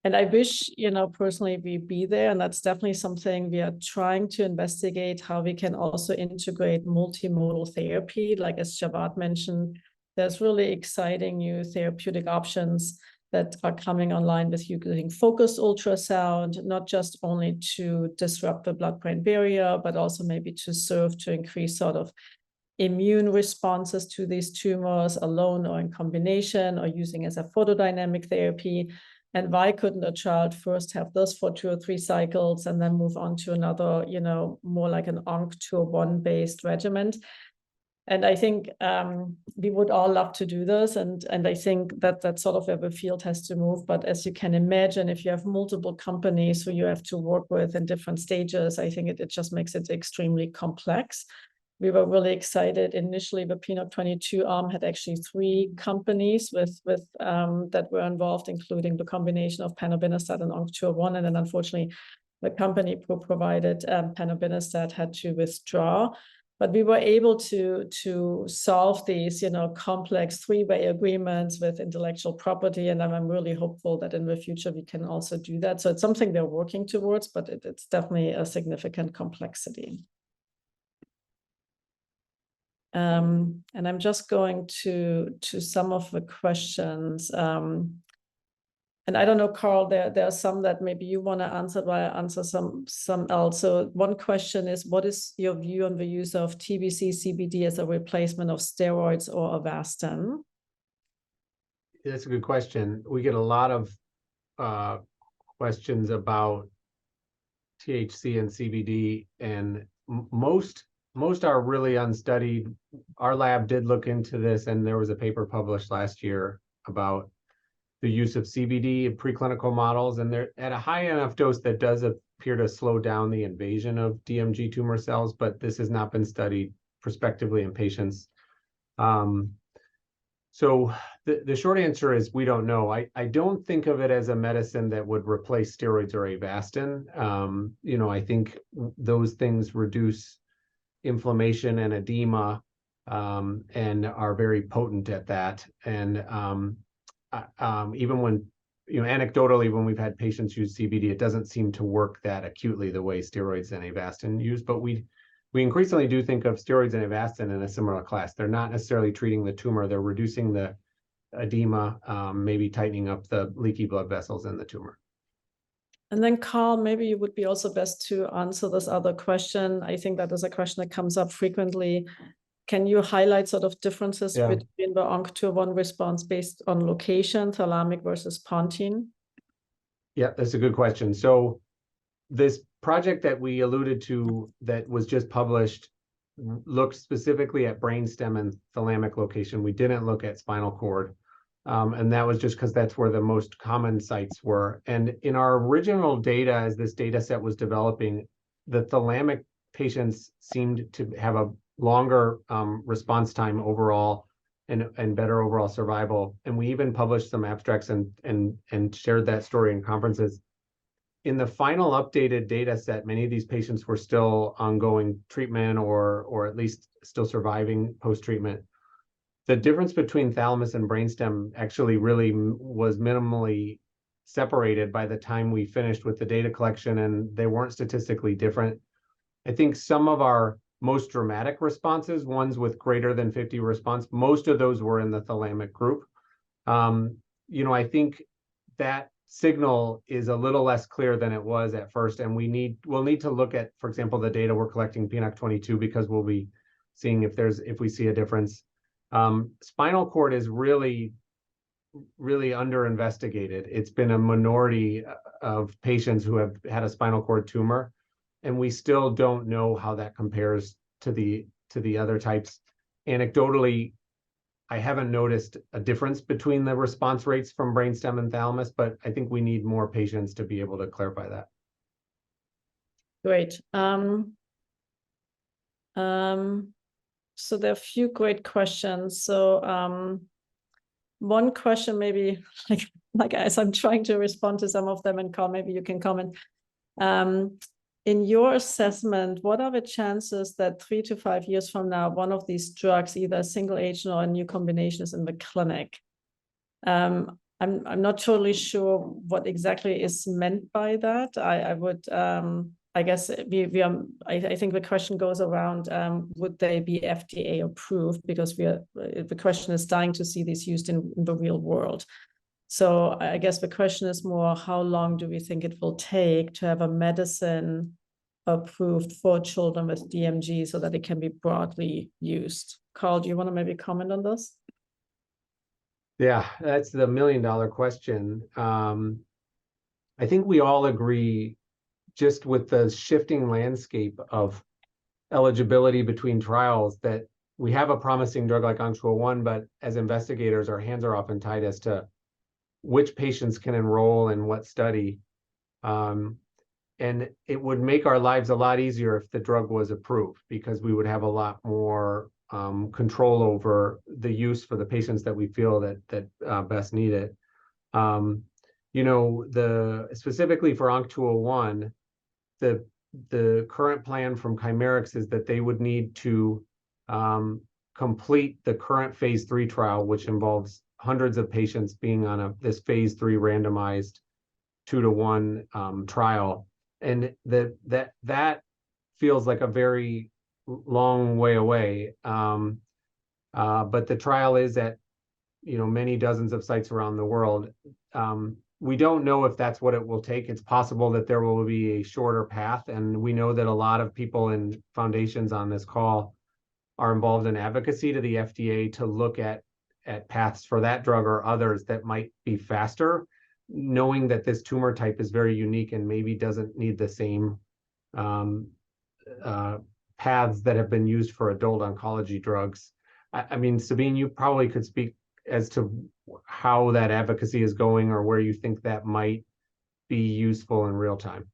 Speaker 2: And I wish, personally, we be there. And that's definitely something we are trying to investigate, how we can also integrate multimodal therapy, like as Javad mentioned. There's really exciting new therapeutic options that are coming online with using focused ultrasound, not just only to disrupt the blood-brain barrier, but also maybe to serve to increase sort of immune responses to these tumors alone or in combination, or using as a photodynamic therapy. And why couldn't a child first have this for 2 or 3 cycles and then move on to another, more like an ONC201 based regimen? And I think we would all love to do this. And I think that that's sort of where the field has to move. But as you can imagine, if you have multiple companies who you have to work with in different stages, I think it just makes it extremely complex. We were really excited. Initially, the PNOC 22 arm had actually 3 companies with that were involved, including the combination of panobinostat and ONC201. And then unfortunately, the company who provided panobinostat had to withdraw. But we were able to solve these, complex 3-way agreements with intellectual property. And I'm really hopeful that in the future we can also do that. So it's something they're working towards, but it's definitely a significant complexity. And I'm just going to some of the questions. And I don't know, Carl, there are some that maybe you want to answer while I answer some else. So one question is, what is your view on the use of TBC CBD as a replacement of steroids or Avastin?
Speaker 3: That's a good question. We get a lot of questions about THC and CBD, and most are really unstudied. Our lab did look into this, and there was a paper published last year about the use of CBD in preclinical models, and they're at a high enough dose that does appear to slow down the invasion of DMG tumor cells, but this has not been studied prospectively in patients. So the short answer is we don't know. I don't think of it as a medicine that would replace steroids or Avastin. I think those things reduce inflammation and edema and are very potent at that. And even when, anecdotally, when we've had patients use CBD, it doesn't seem to work that acutely the way steroids and Avastin use. But we increasingly do think of steroids and Avastin in a similar class. They're not necessarily treating the tumor. They're reducing the edema, maybe tightening up the leaky blood vessels in the tumor.
Speaker 2: And then, Carl, maybe you would be also best to answer this other question. I think that is a question that comes up frequently. Can you highlight sort of differences between the ONC201 response based on location, thalamic versus pontine?
Speaker 3: Yeah, that's a good question. So this project that we alluded to that was just published looked specifically at brainstem and thalamic location. We didn't look at spinal cord. And that was just because that's where the most common sites were. And in our original data, as this data set was developing, the thalamic patients seemed to have a longer response time overall and better overall survival. And we even published some abstracts and shared that story in conferences. in the final updated data set, many of these patients were still ongoing treatment or at least still surviving post-treatment. The difference between thalamus and brainstem actually really was minimally separated by the time we finished with the data collection, and they weren't statistically different. I think some of our most dramatic responses, ones with greater than 50 response, most of those were in the thalamic group. You know, I think that signal is a little less clear than it was at first, and we'll need to look at, for example, the data we're collecting PNOC 22, because we'll be seeing if we see a difference. Spinal cord is really under investigated. It's been a minority of patients who have had a spinal cord tumor, and we still don't know how that compares to the other types. Anecdotally, I haven't noticed a difference between the response rates from brainstem and thalamus, but I think we need more patients to be able to clarify that.
Speaker 2: Great. So there are a few great questions. So one question, maybe like as I'm trying to respond to some of them, and Carl, maybe you can comment. In your assessment, what are the chances that 3 to 5 years from now, one of these drugs, either a single agent or a new combination, is in the clinic? I'm not totally sure what exactly is meant by that. I would I guess I think the question goes around, would they be FDA approved? Because the question is dying to see this used in the real world. So I guess the question is more, how long do we think it will take to have a medicine approved for children with DMG so that it can be broadly used? Carl, do you want to maybe comment on this?
Speaker 3: Yeah, that's the million-dollar question. I think we all agree, just with the shifting landscape of eligibility between trials, that we have a promising drug like ONC201, but as investigators, our hands are often tied as to which patients can enroll in what study. And it would make our lives a lot easier if the drug was approved, because we would have a lot more control over the use for the patients that we feel that best need it. You know, specifically for ONC201, the current plan from Chimerix is that they would need to complete the current phase 3 trial, which involves hundreds of patients being on this phase 3 randomized 2-to-1 trial, and that feels like a very long way away. But the trial is at, you know, many dozens of sites around the world. We don't know if that's what it will take. It's possible that there will be a shorter path, and we know that a lot of people in foundations on this call are involved in advocacy to the FDA to look at paths for that drug or others that might be faster, knowing that this tumor type is very unique and maybe doesn't need the same paths that have been used for adult oncology drugs. I mean, Sabine, you probably could speak as to how that advocacy is going, or where you think that might be useful in real time.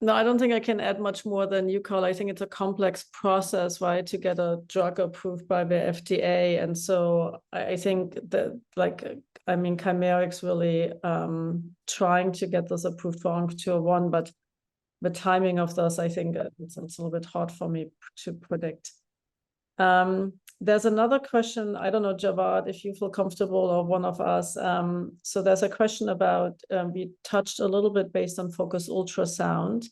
Speaker 2: No, I don't think I can add much more than you, Carl. I think it's a complex process, right, to get a drug approved by the FDA. And so I think that, like, I mean, Chimerix really trying to get this approved for ONC201, but the timing of this, I think it's a little bit hard for me to predict. There's another question. I don't know, Javad, if you feel comfortable, or one of us. So there's a question about, we touched a little bit based on focus ultrasound.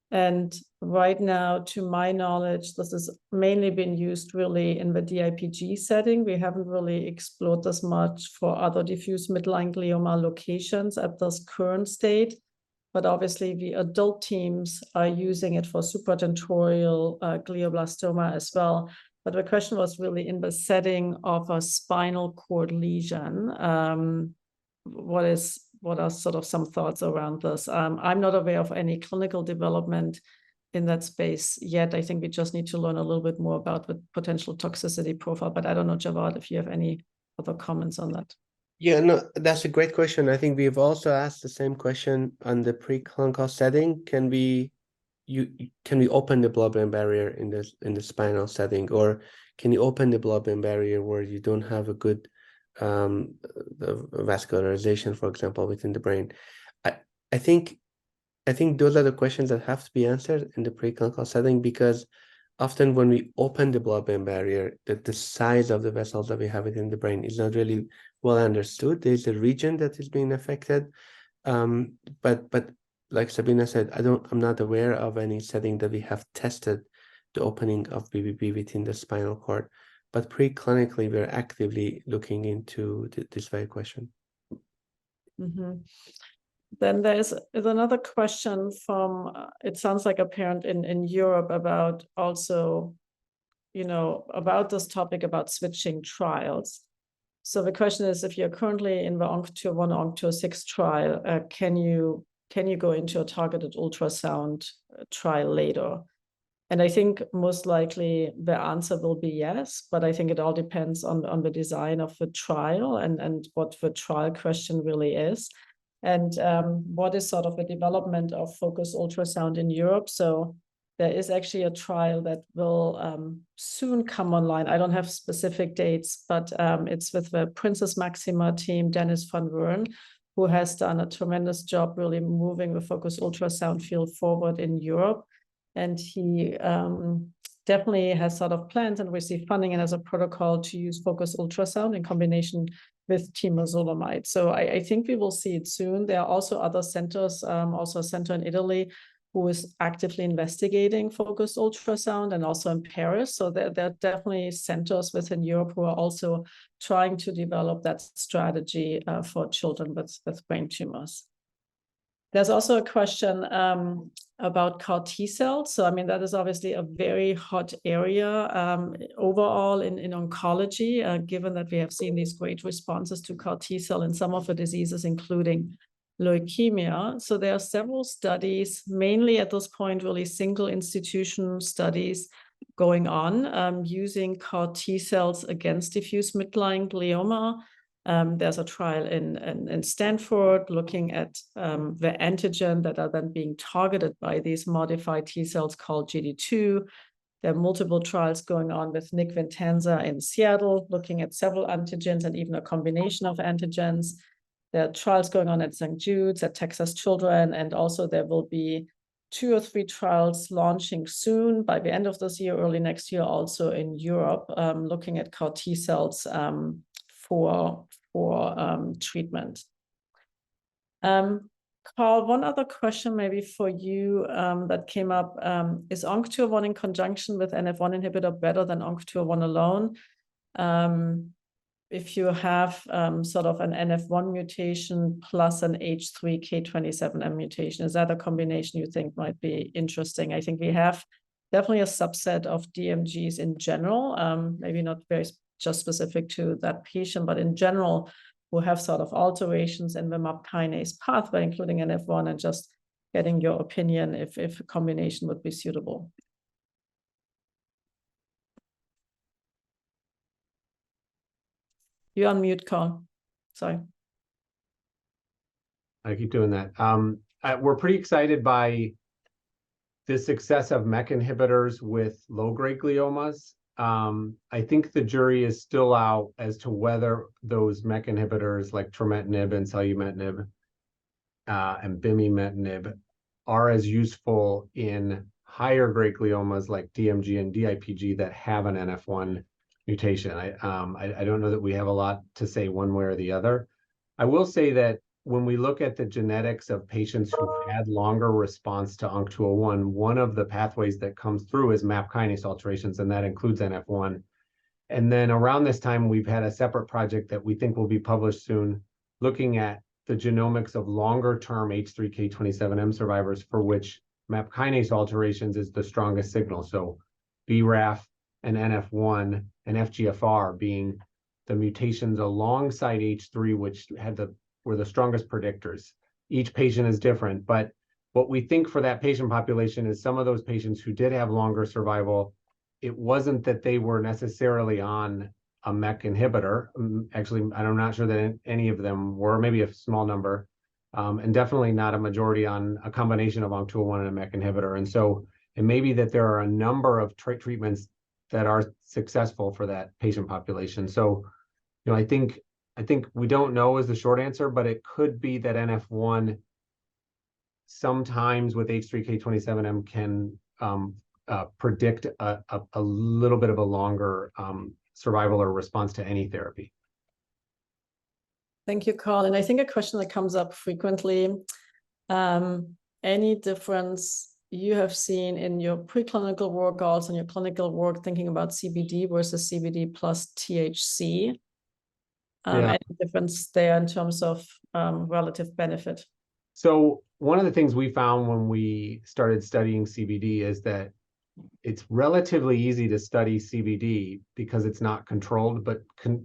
Speaker 2: And right now, to my knowledge, this has mainly been used really in the DIPG setting. We haven't really explored this much for other diffuse midline glioma locations at this current state. But obviously, the adult teams are using it for supratentorial glioblastoma as well. But the question was really in the setting of a spinal cord lesion. What are sort of some thoughts around this? I'm not aware of any clinical development in that space yet. I think we just need to learn a little bit more about the potential toxicity profile. But I don't know, Javad, if you have any other comments on that.
Speaker 4: Yeah, no, that's a great question. I think we've also asked the same question on the preclinical setting. Can we open the blood-brain barrier in the spinal setting, or can you open the blood-brain barrier where you don't have a good the vascularization, for example, within the brain. I think those are the questions that have to be answered in the preclinical setting, because often when we open the blood-brain barrier, the size of the vessels that we have within the brain is not really well understood. There's a region that is being affected, but like Sabina said, I'm not aware of any setting that we have tested the opening of BBB within the spinal cord. But preclinically, we're actively looking into this very question.
Speaker 2: Mm-hmm. Then there's another question from, it sounds like a parent in Europe about also, about this topic about switching trials. So the question is, if you're currently in the ONC201, ONC206 trial, can you go into a targeted ultrasound trial later? And I think most likely the answer will be yes, but I think it all depends on the design of the trial and what the trial question really is. And what is sort of the development of focused ultrasound in Europe. So there is actually a trial that will soon come online. I don't have specific dates, but it's with the Princess Maxima team, Dennis van Wern, who has done a tremendous job really moving the focused ultrasound field forward in Europe. And he definitely has sort of plans and received funding and has a protocol to use focused ultrasound in combination with temozolomide. So I think we will see it soon. There are also other centers, also a center in Italy who is actively investigating focused ultrasound, and also in Paris. So there are definitely centers within Europe who are also trying to develop that strategy for children with brain tumors. There's also a question about CAR T cells. So, I mean, that is obviously a very hot area overall in oncology, given that we have seen these great responses to CAR T cell in some of the diseases, including leukemia. So there are several studies, mainly at this point, really single institution studies going on using CAR T cells against diffuse midline glioma. There's a trial in Stanford looking at the antigen that are then being targeted by these modified T cells called GD2. There are multiple trials going on with Nick Vintanza in Seattle, looking at several antigens and even a combination of antigens. There are trials going on at St. Jude's, at Texas Children, and also there will be 2 or 3 trials launching soon by the end of this year, early next year, also in Europe, looking at CAR T cells for treatment. Carl, one other question maybe for you that came up, is ONC201 in conjunction with NF1 inhibitor better than ONC201 alone? If you have sort of an NF1 mutation plus an H3K27M mutation, is that a combination you think might be interesting? I think we have definitely a subset of DMGs in general, maybe not very just specific to that patient, but in general, who have sort of alterations in the MAP kinase pathway, including NF1, and just getting your opinion if a combination would be suitable. You're on mute, Carl. Sorry.
Speaker 3: I keep doing that. We're pretty excited by the success of MEK inhibitors with low-grade gliomas. I think the jury is still out as to whether those MEK inhibitors like trametinib and selumetinib and bimimetinib are as useful in higher grade gliomas like DMG and DIPG that have an NF1 mutation. I don't know that we have a lot to say one way or the other. I will say that when we look at the genetics of patients who've had longer response to ONC201, one of the pathways that comes through is MAP kinase alterations, and that includes NF1. And then around this time, we've had a separate project that we think will be published soon, looking at the genomics of longer-term H3K27M survivors for which MAP kinase alterations is the strongest signal. So BRAF and NF1 and FGFR being the mutations alongside H3, which were the strongest predictors. Each patient is different, but what we think for that patient population is some of those patients who did have longer survival, it wasn't that they were necessarily on a MEK inhibitor. Actually, I'm not sure that any of them were, maybe a small number, and definitely not a majority on a combination of ONC201 and a MEK inhibitor. And so it may be that there are a number of treatments that are successful for that patient population. So, I think I think we don't know is the short answer, but it could be that NF1 sometimes with H3K27M can predict a little bit of a longer survival or response to any therapy.
Speaker 2: Thank you, Carl. And I think a question that comes up frequently, any difference you have seen in your preclinical work, also in your clinical work, thinking about CBD versus CBD plus THC? Any difference there in terms of relative benefit?
Speaker 3: So one of the things we found when we started studying CBD is that it's relatively easy to study CBD because it's not controlled, but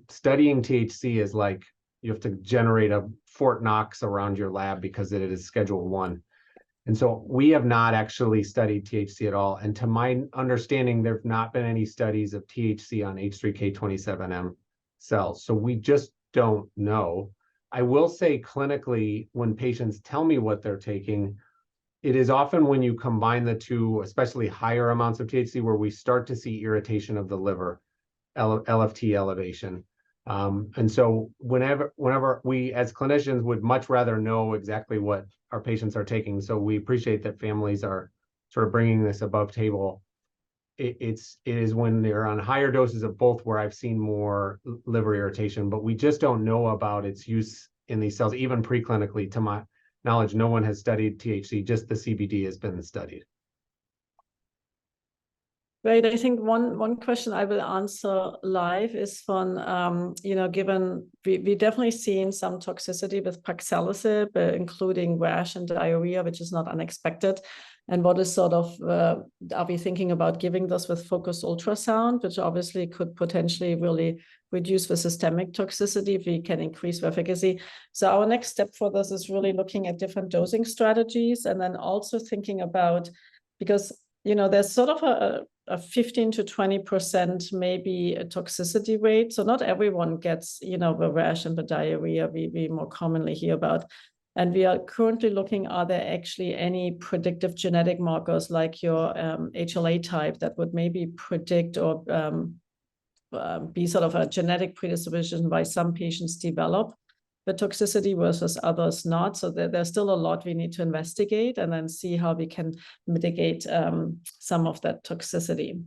Speaker 3: studying THC is like you have to generate a Fort Knox around your lab because it is Schedule 1. And so we have not actually studied THC at all. And to my understanding, there have not been any studies of THC on H3K27M cells. So we just don't know. I will say clinically, when patients tell me what they're taking, it is often when you combine the two, especially higher amounts of THC, where we start to see irritation of the liver, LFT elevation. And so whenever we as clinicians would much rather know exactly what our patients are taking, so we appreciate that families are sort of bringing this above table. It is when they're on higher doses of both where I've seen more liver irritation, but we just don't know about its use in these cells, even preclinically. To my knowledge, no one has studied THC, just the CBD has been studied.
Speaker 2: Right. I think one question I will answer live is from, given we definitely seen some toxicity with paxilosib, including rash and diarrhea, which is not unexpected. And what is sort of, are we thinking about giving this with focused ultrasound, which obviously could potentially really reduce the systemic toxicity if we can increase efficacy. So our next step for this is really looking at different dosing strategies, and then also thinking about, because there's sort of a 15 to 20% maybe a toxicity rate. So not everyone gets, the rash and the diarrhea we more commonly hear about. And we are currently looking, are there actually any predictive genetic markers like your HLA type that would maybe predict or be sort of a genetic predisposition why some patients develop the toxicity versus others not. So there's still a lot we need to investigate and then see how we can mitigate some of that toxicity.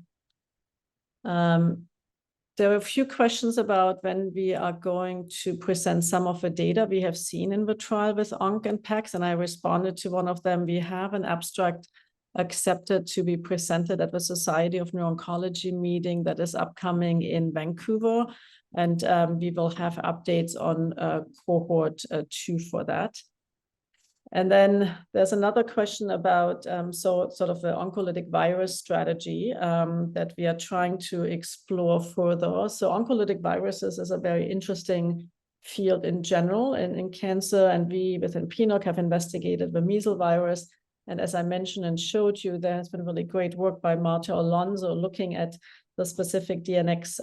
Speaker 2: There are a few questions about when we are going to present some of the data we have seen in the trial with ONC and PAX, and I responded to one of them. We have an abstract accepted to be presented at the Society of Neuro-Oncology meeting that is upcoming in Vancouver. And we will have updates on cohort 2 for that. And then there's another question about sort of the oncolytic virus strategy that we are trying to explore further. So oncolytic viruses is a very interesting field in general in cancer. And we within PNOC have investigated the measles virus. And as I mentioned and showed you, there has been really great work by Marta Alonso looking at the specific DNX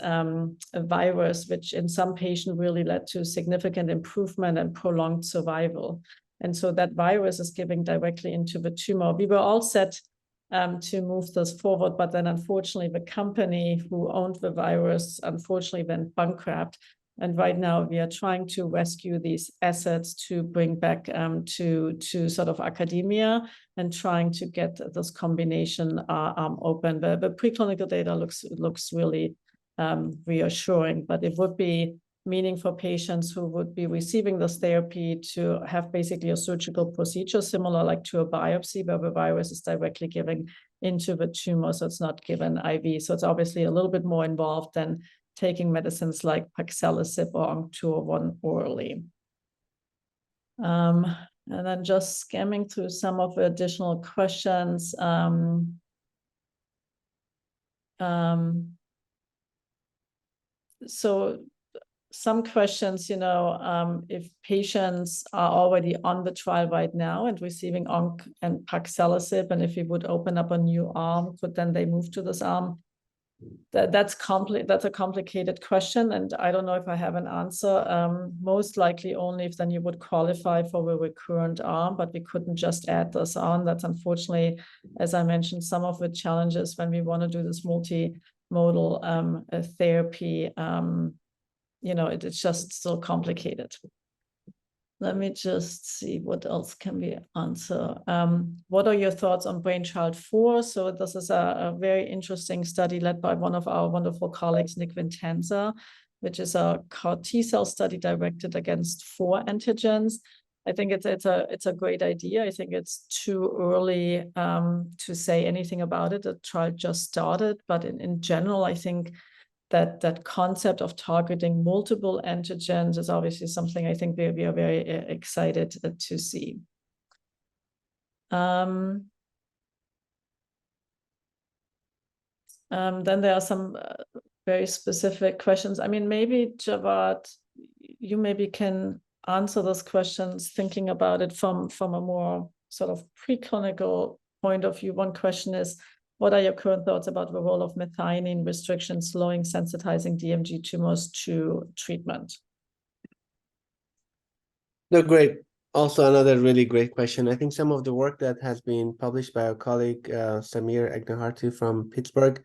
Speaker 2: virus, which in some patients really led to significant improvement and prolonged survival. And so that virus is giving directly into the tumor. We were all set to move this forward, but then unfortunately the company who owned the virus unfortunately went bankrupt. And right now we are trying to rescue these assets to bring back to sort of academia and trying to get this combination open. The preclinical data looks really reassuring, but it would be meaning for patients who would be receiving this therapy to have basically a surgical procedure similar like to a biopsy, where the virus is directly given into the tumor, so it's not given IV. So it's obviously a little bit more involved than taking medicines like paxilosib or ONC201 orally. And then just skimming through some of the additional questions. So some questions, if patients are already on the trial right now and receiving ONC and paxilosib, and if we would open up a new arm, could then they move to this arm? That's a complicated question, and I don't know if I have an answer. Most likely only if then you would qualify for the recurrent arm, but we couldn't just add this on. That's unfortunately, as I mentioned, some of the challenges when we want to do this multimodal therapy it's just so complicated. Let me just see what else can we answer. What are your thoughts on Brainchild 4? So this is a very interesting study led by one of our wonderful colleagues, Nick Vincenza, which is a CAR T-cell study directed against 4 antigens. I think it's a great idea. I think it's too early to say anything about it. The trial just started, but in general, I think that concept of targeting multiple antigens is obviously something I think we are very excited to see. Then there are some very specific questions. I mean, maybe Javad, you maybe can answer those questions thinking about it from a more sort of preclinical point of view. One question is, what are your current thoughts about the role of methionine restriction slowing sensitizing DMG tumors to treatment?
Speaker 4: No, great. Also, another really great question. I think some of the work that has been published by our colleague Samir Agnaharty from Pittsburgh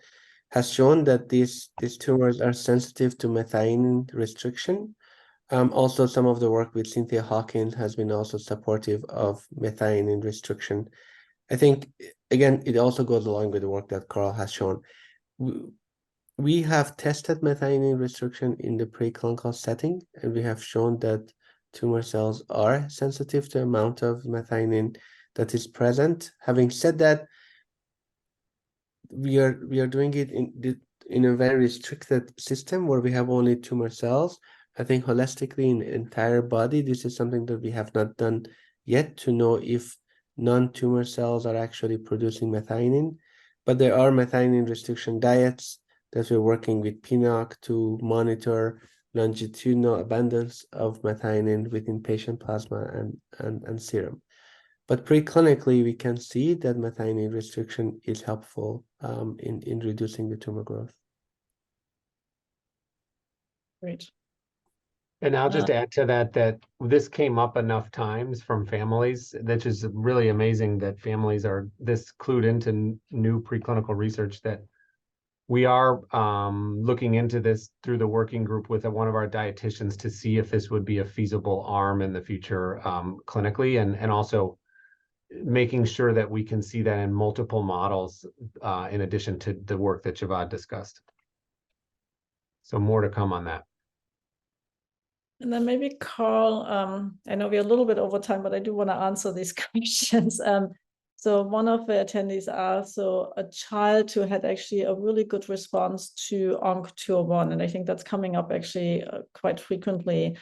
Speaker 4: has shown that these tumors are sensitive to methionine restriction. Also, some of the work with Cynthia Hawkins has been also supportive of methionine restriction. I think, again, it also goes along with the work that Carl has shown. We have tested methionine restriction in the preclinical setting, and we have shown that tumor cells are sensitive to the amount of methionine that is present. Having said that, we are doing it in a very restricted system where we have only tumor cells. I think holistically in the entire body, this is something that we have not done yet to know if non-tumor cells are actually producing methionine, but there are methionine restriction diets that we're working with PNOC to monitor longitudinal abundance of methionine within patient plasma and serum. But preclinically, we can see that methionine restriction is helpful in reducing the tumor growth.
Speaker 2: Great.
Speaker 3: And I'll just add to that this came up enough times from families, which is really amazing that families are this clued into new preclinical research, that we are looking into this through the working group with one of our dietitians to see if this would be a feasible arm in the future clinically, and also making sure that we can see that in multiple models in addition to the work that Javad discussed. So more to come on that.
Speaker 2: And then maybe Carl, I know we're a little bit over time, but I do want to answer these questions. So one of the attendees asked, so a child who had actually a really good response to ONC201, and I think that's coming up actually quite frequently,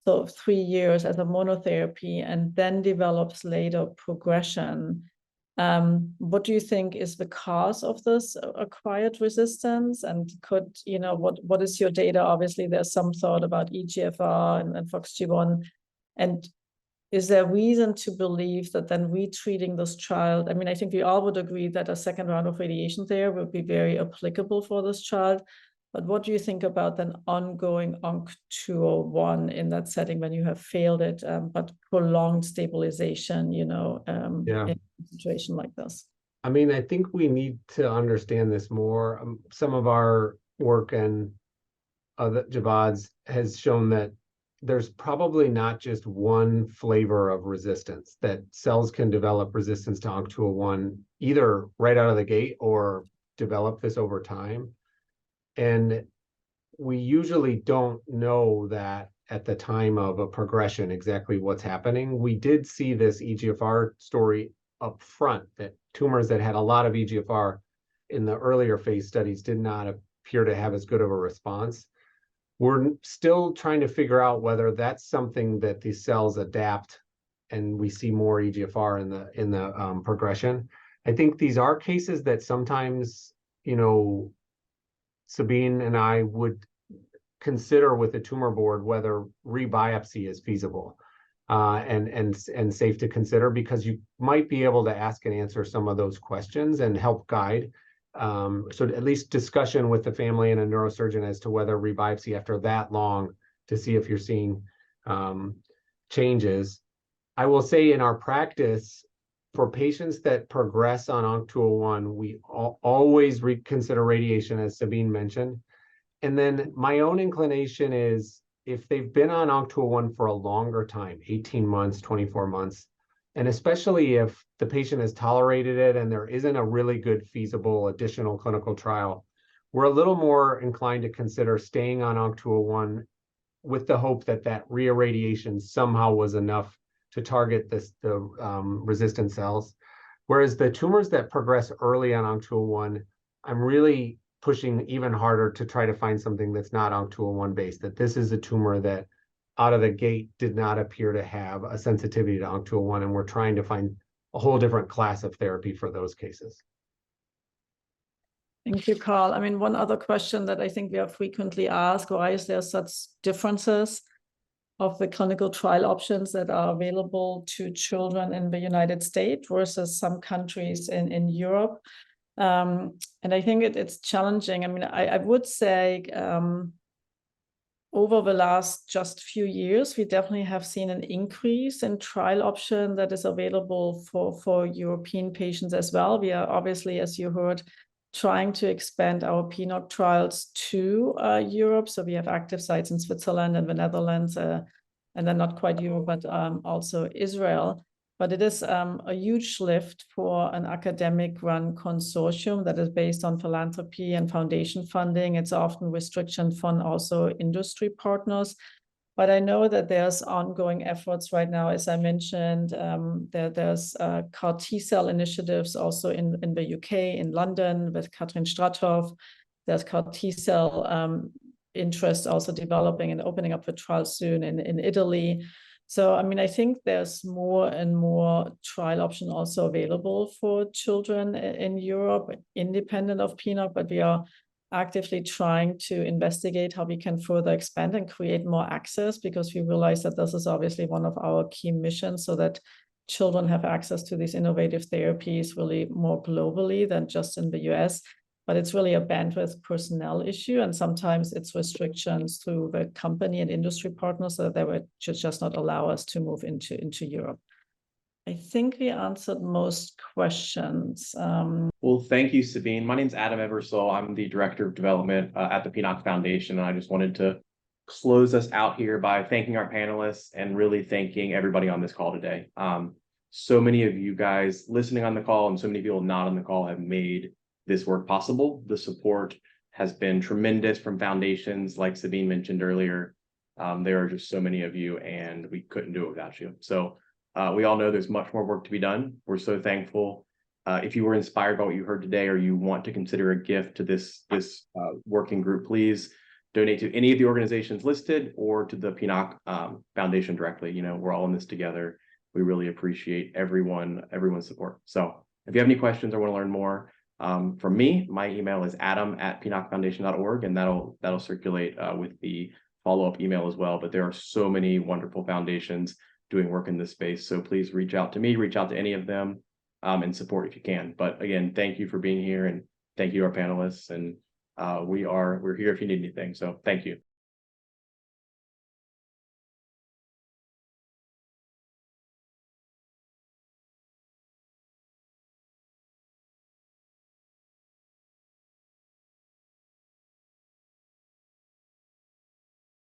Speaker 2: so 3 years as a monotherapy, and then develops later progression. What do you think is the cause of this acquired resistance? And could, what is your data? Obviously, there's some thought about EGFR and FOXG1. And is there reason to believe that then retreating this child? I mean, I think we all would agree that a second round of radiation therapy would be very applicable for this child. But what do you think about then ongoing ONC201 in that setting when you have failed it, but prolonged stabilization, in a situation like this?
Speaker 3: I mean, I think we need to understand this more. Some of our work and Javad's has shown that there's probably not just one flavor of resistance, that cells can develop resistance to ONC201 either right out of the gate or develop this over time. And we usually don't know that at the time of a progression exactly what's happening. We did see this EGFR story up front, that tumors that had a lot of EGFR in the earlier phase studies did not appear to have as good of a response. We're still trying to figure out whether that's something that these cells adapt and we see more EGFR in the progression. I think these are cases that sometimes, Sabine and I would consider with the tumor board whether rebiopsy is feasible and safe to consider, because you might be able to ask and answer some of those questions and help guide. So at least discussion with the family and a neurosurgeon as to whether rebiopsy after that long to see if you're seeing changes. I will say in our practice, for patients that progress on ONC201, we always reconsider radiation, as Sabine mentioned. And then my own inclination is if they've been on ONC201 for a longer time, 18 months, 24 months, and especially if the patient has tolerated it and there isn't a really good feasible additional clinical trial, we're a little more inclined to consider staying on ONC201 with the hope that that reirradiation somehow was enough to target the resistant cells. Whereas the tumors that progress early on ONC201, I'm really pushing even harder to try to find something that's not ONC201 based, that this is a tumor that out of the gate did not appear to have a sensitivity to ONC201, and we're trying to find a whole different class of therapy for those cases.
Speaker 2: Thank you, Carl. I mean, one other question that I think we are frequently asked, why is there such differences of the clinical trial options that are available to children in the United States versus some countries in Europe? And I think it's challenging. I mean, I would say over the last just few years, we definitely have seen an increase in trial option that is available for European patients as well. We are obviously, as you heard, trying to expand our PNOC trials to Europe. So we have active sites in Switzerland and the Netherlands, and then not quite Europe, but also Israel. But it is a huge lift for an academic-run consortium that is based on philanthropy and foundation funding. It's often restriction fund also industry partners. But I know that there's ongoing efforts right now, as I mentioned. There's CAR T-cell initiatives also in the UK, in London, with Katrin Strathoff. There's CAR T-cell interest also developing and opening up the trial soon in Italy. So, I mean, I think there's more and more trial option also available for children in Europe, independent of PNOC, but we are actively trying to investigate how we can further expand and create more access, because we realize that this is obviously one of our key missions, so that children have access to these innovative therapies really more globally than just in the US. But it's really a bandwidth personnel issue, and sometimes it's restrictions through the company and industry partners that they would just not allow us to move into Europe. I think we answered most questions.
Speaker 5: Well, thank you, Sabine. My name's Adam Eversole. I'm the Director of Development at the PNOC Foundation, and I just wanted to close us out here by thanking our panelists and really thanking everybody on this call today. So many of you guys listening on the call and so many people not on the call have made this work possible. The support has been tremendous from foundations, like Sabine mentioned earlier. There are just so many of you, and we couldn't do it without you. So we all know there's much more work to be done. We're so thankful. If you were inspired by what you heard today, or you want to consider a gift to this working group, please donate to any of the organizations listed or to the PNOC Foundation directly. You know, we're all in this together. We really appreciate everyone's support. So if you have any questions or want to learn more, from me, my email is adam@pnocfoundation.org, and that'll circulate with the follow-up email as well. But there are so many wonderful foundations doing work in this space, so please reach out to me, reach out to any of them, and support if you can. But again, thank you for being here, and thank you to our panelists, and we're here if you need anything. So thank you.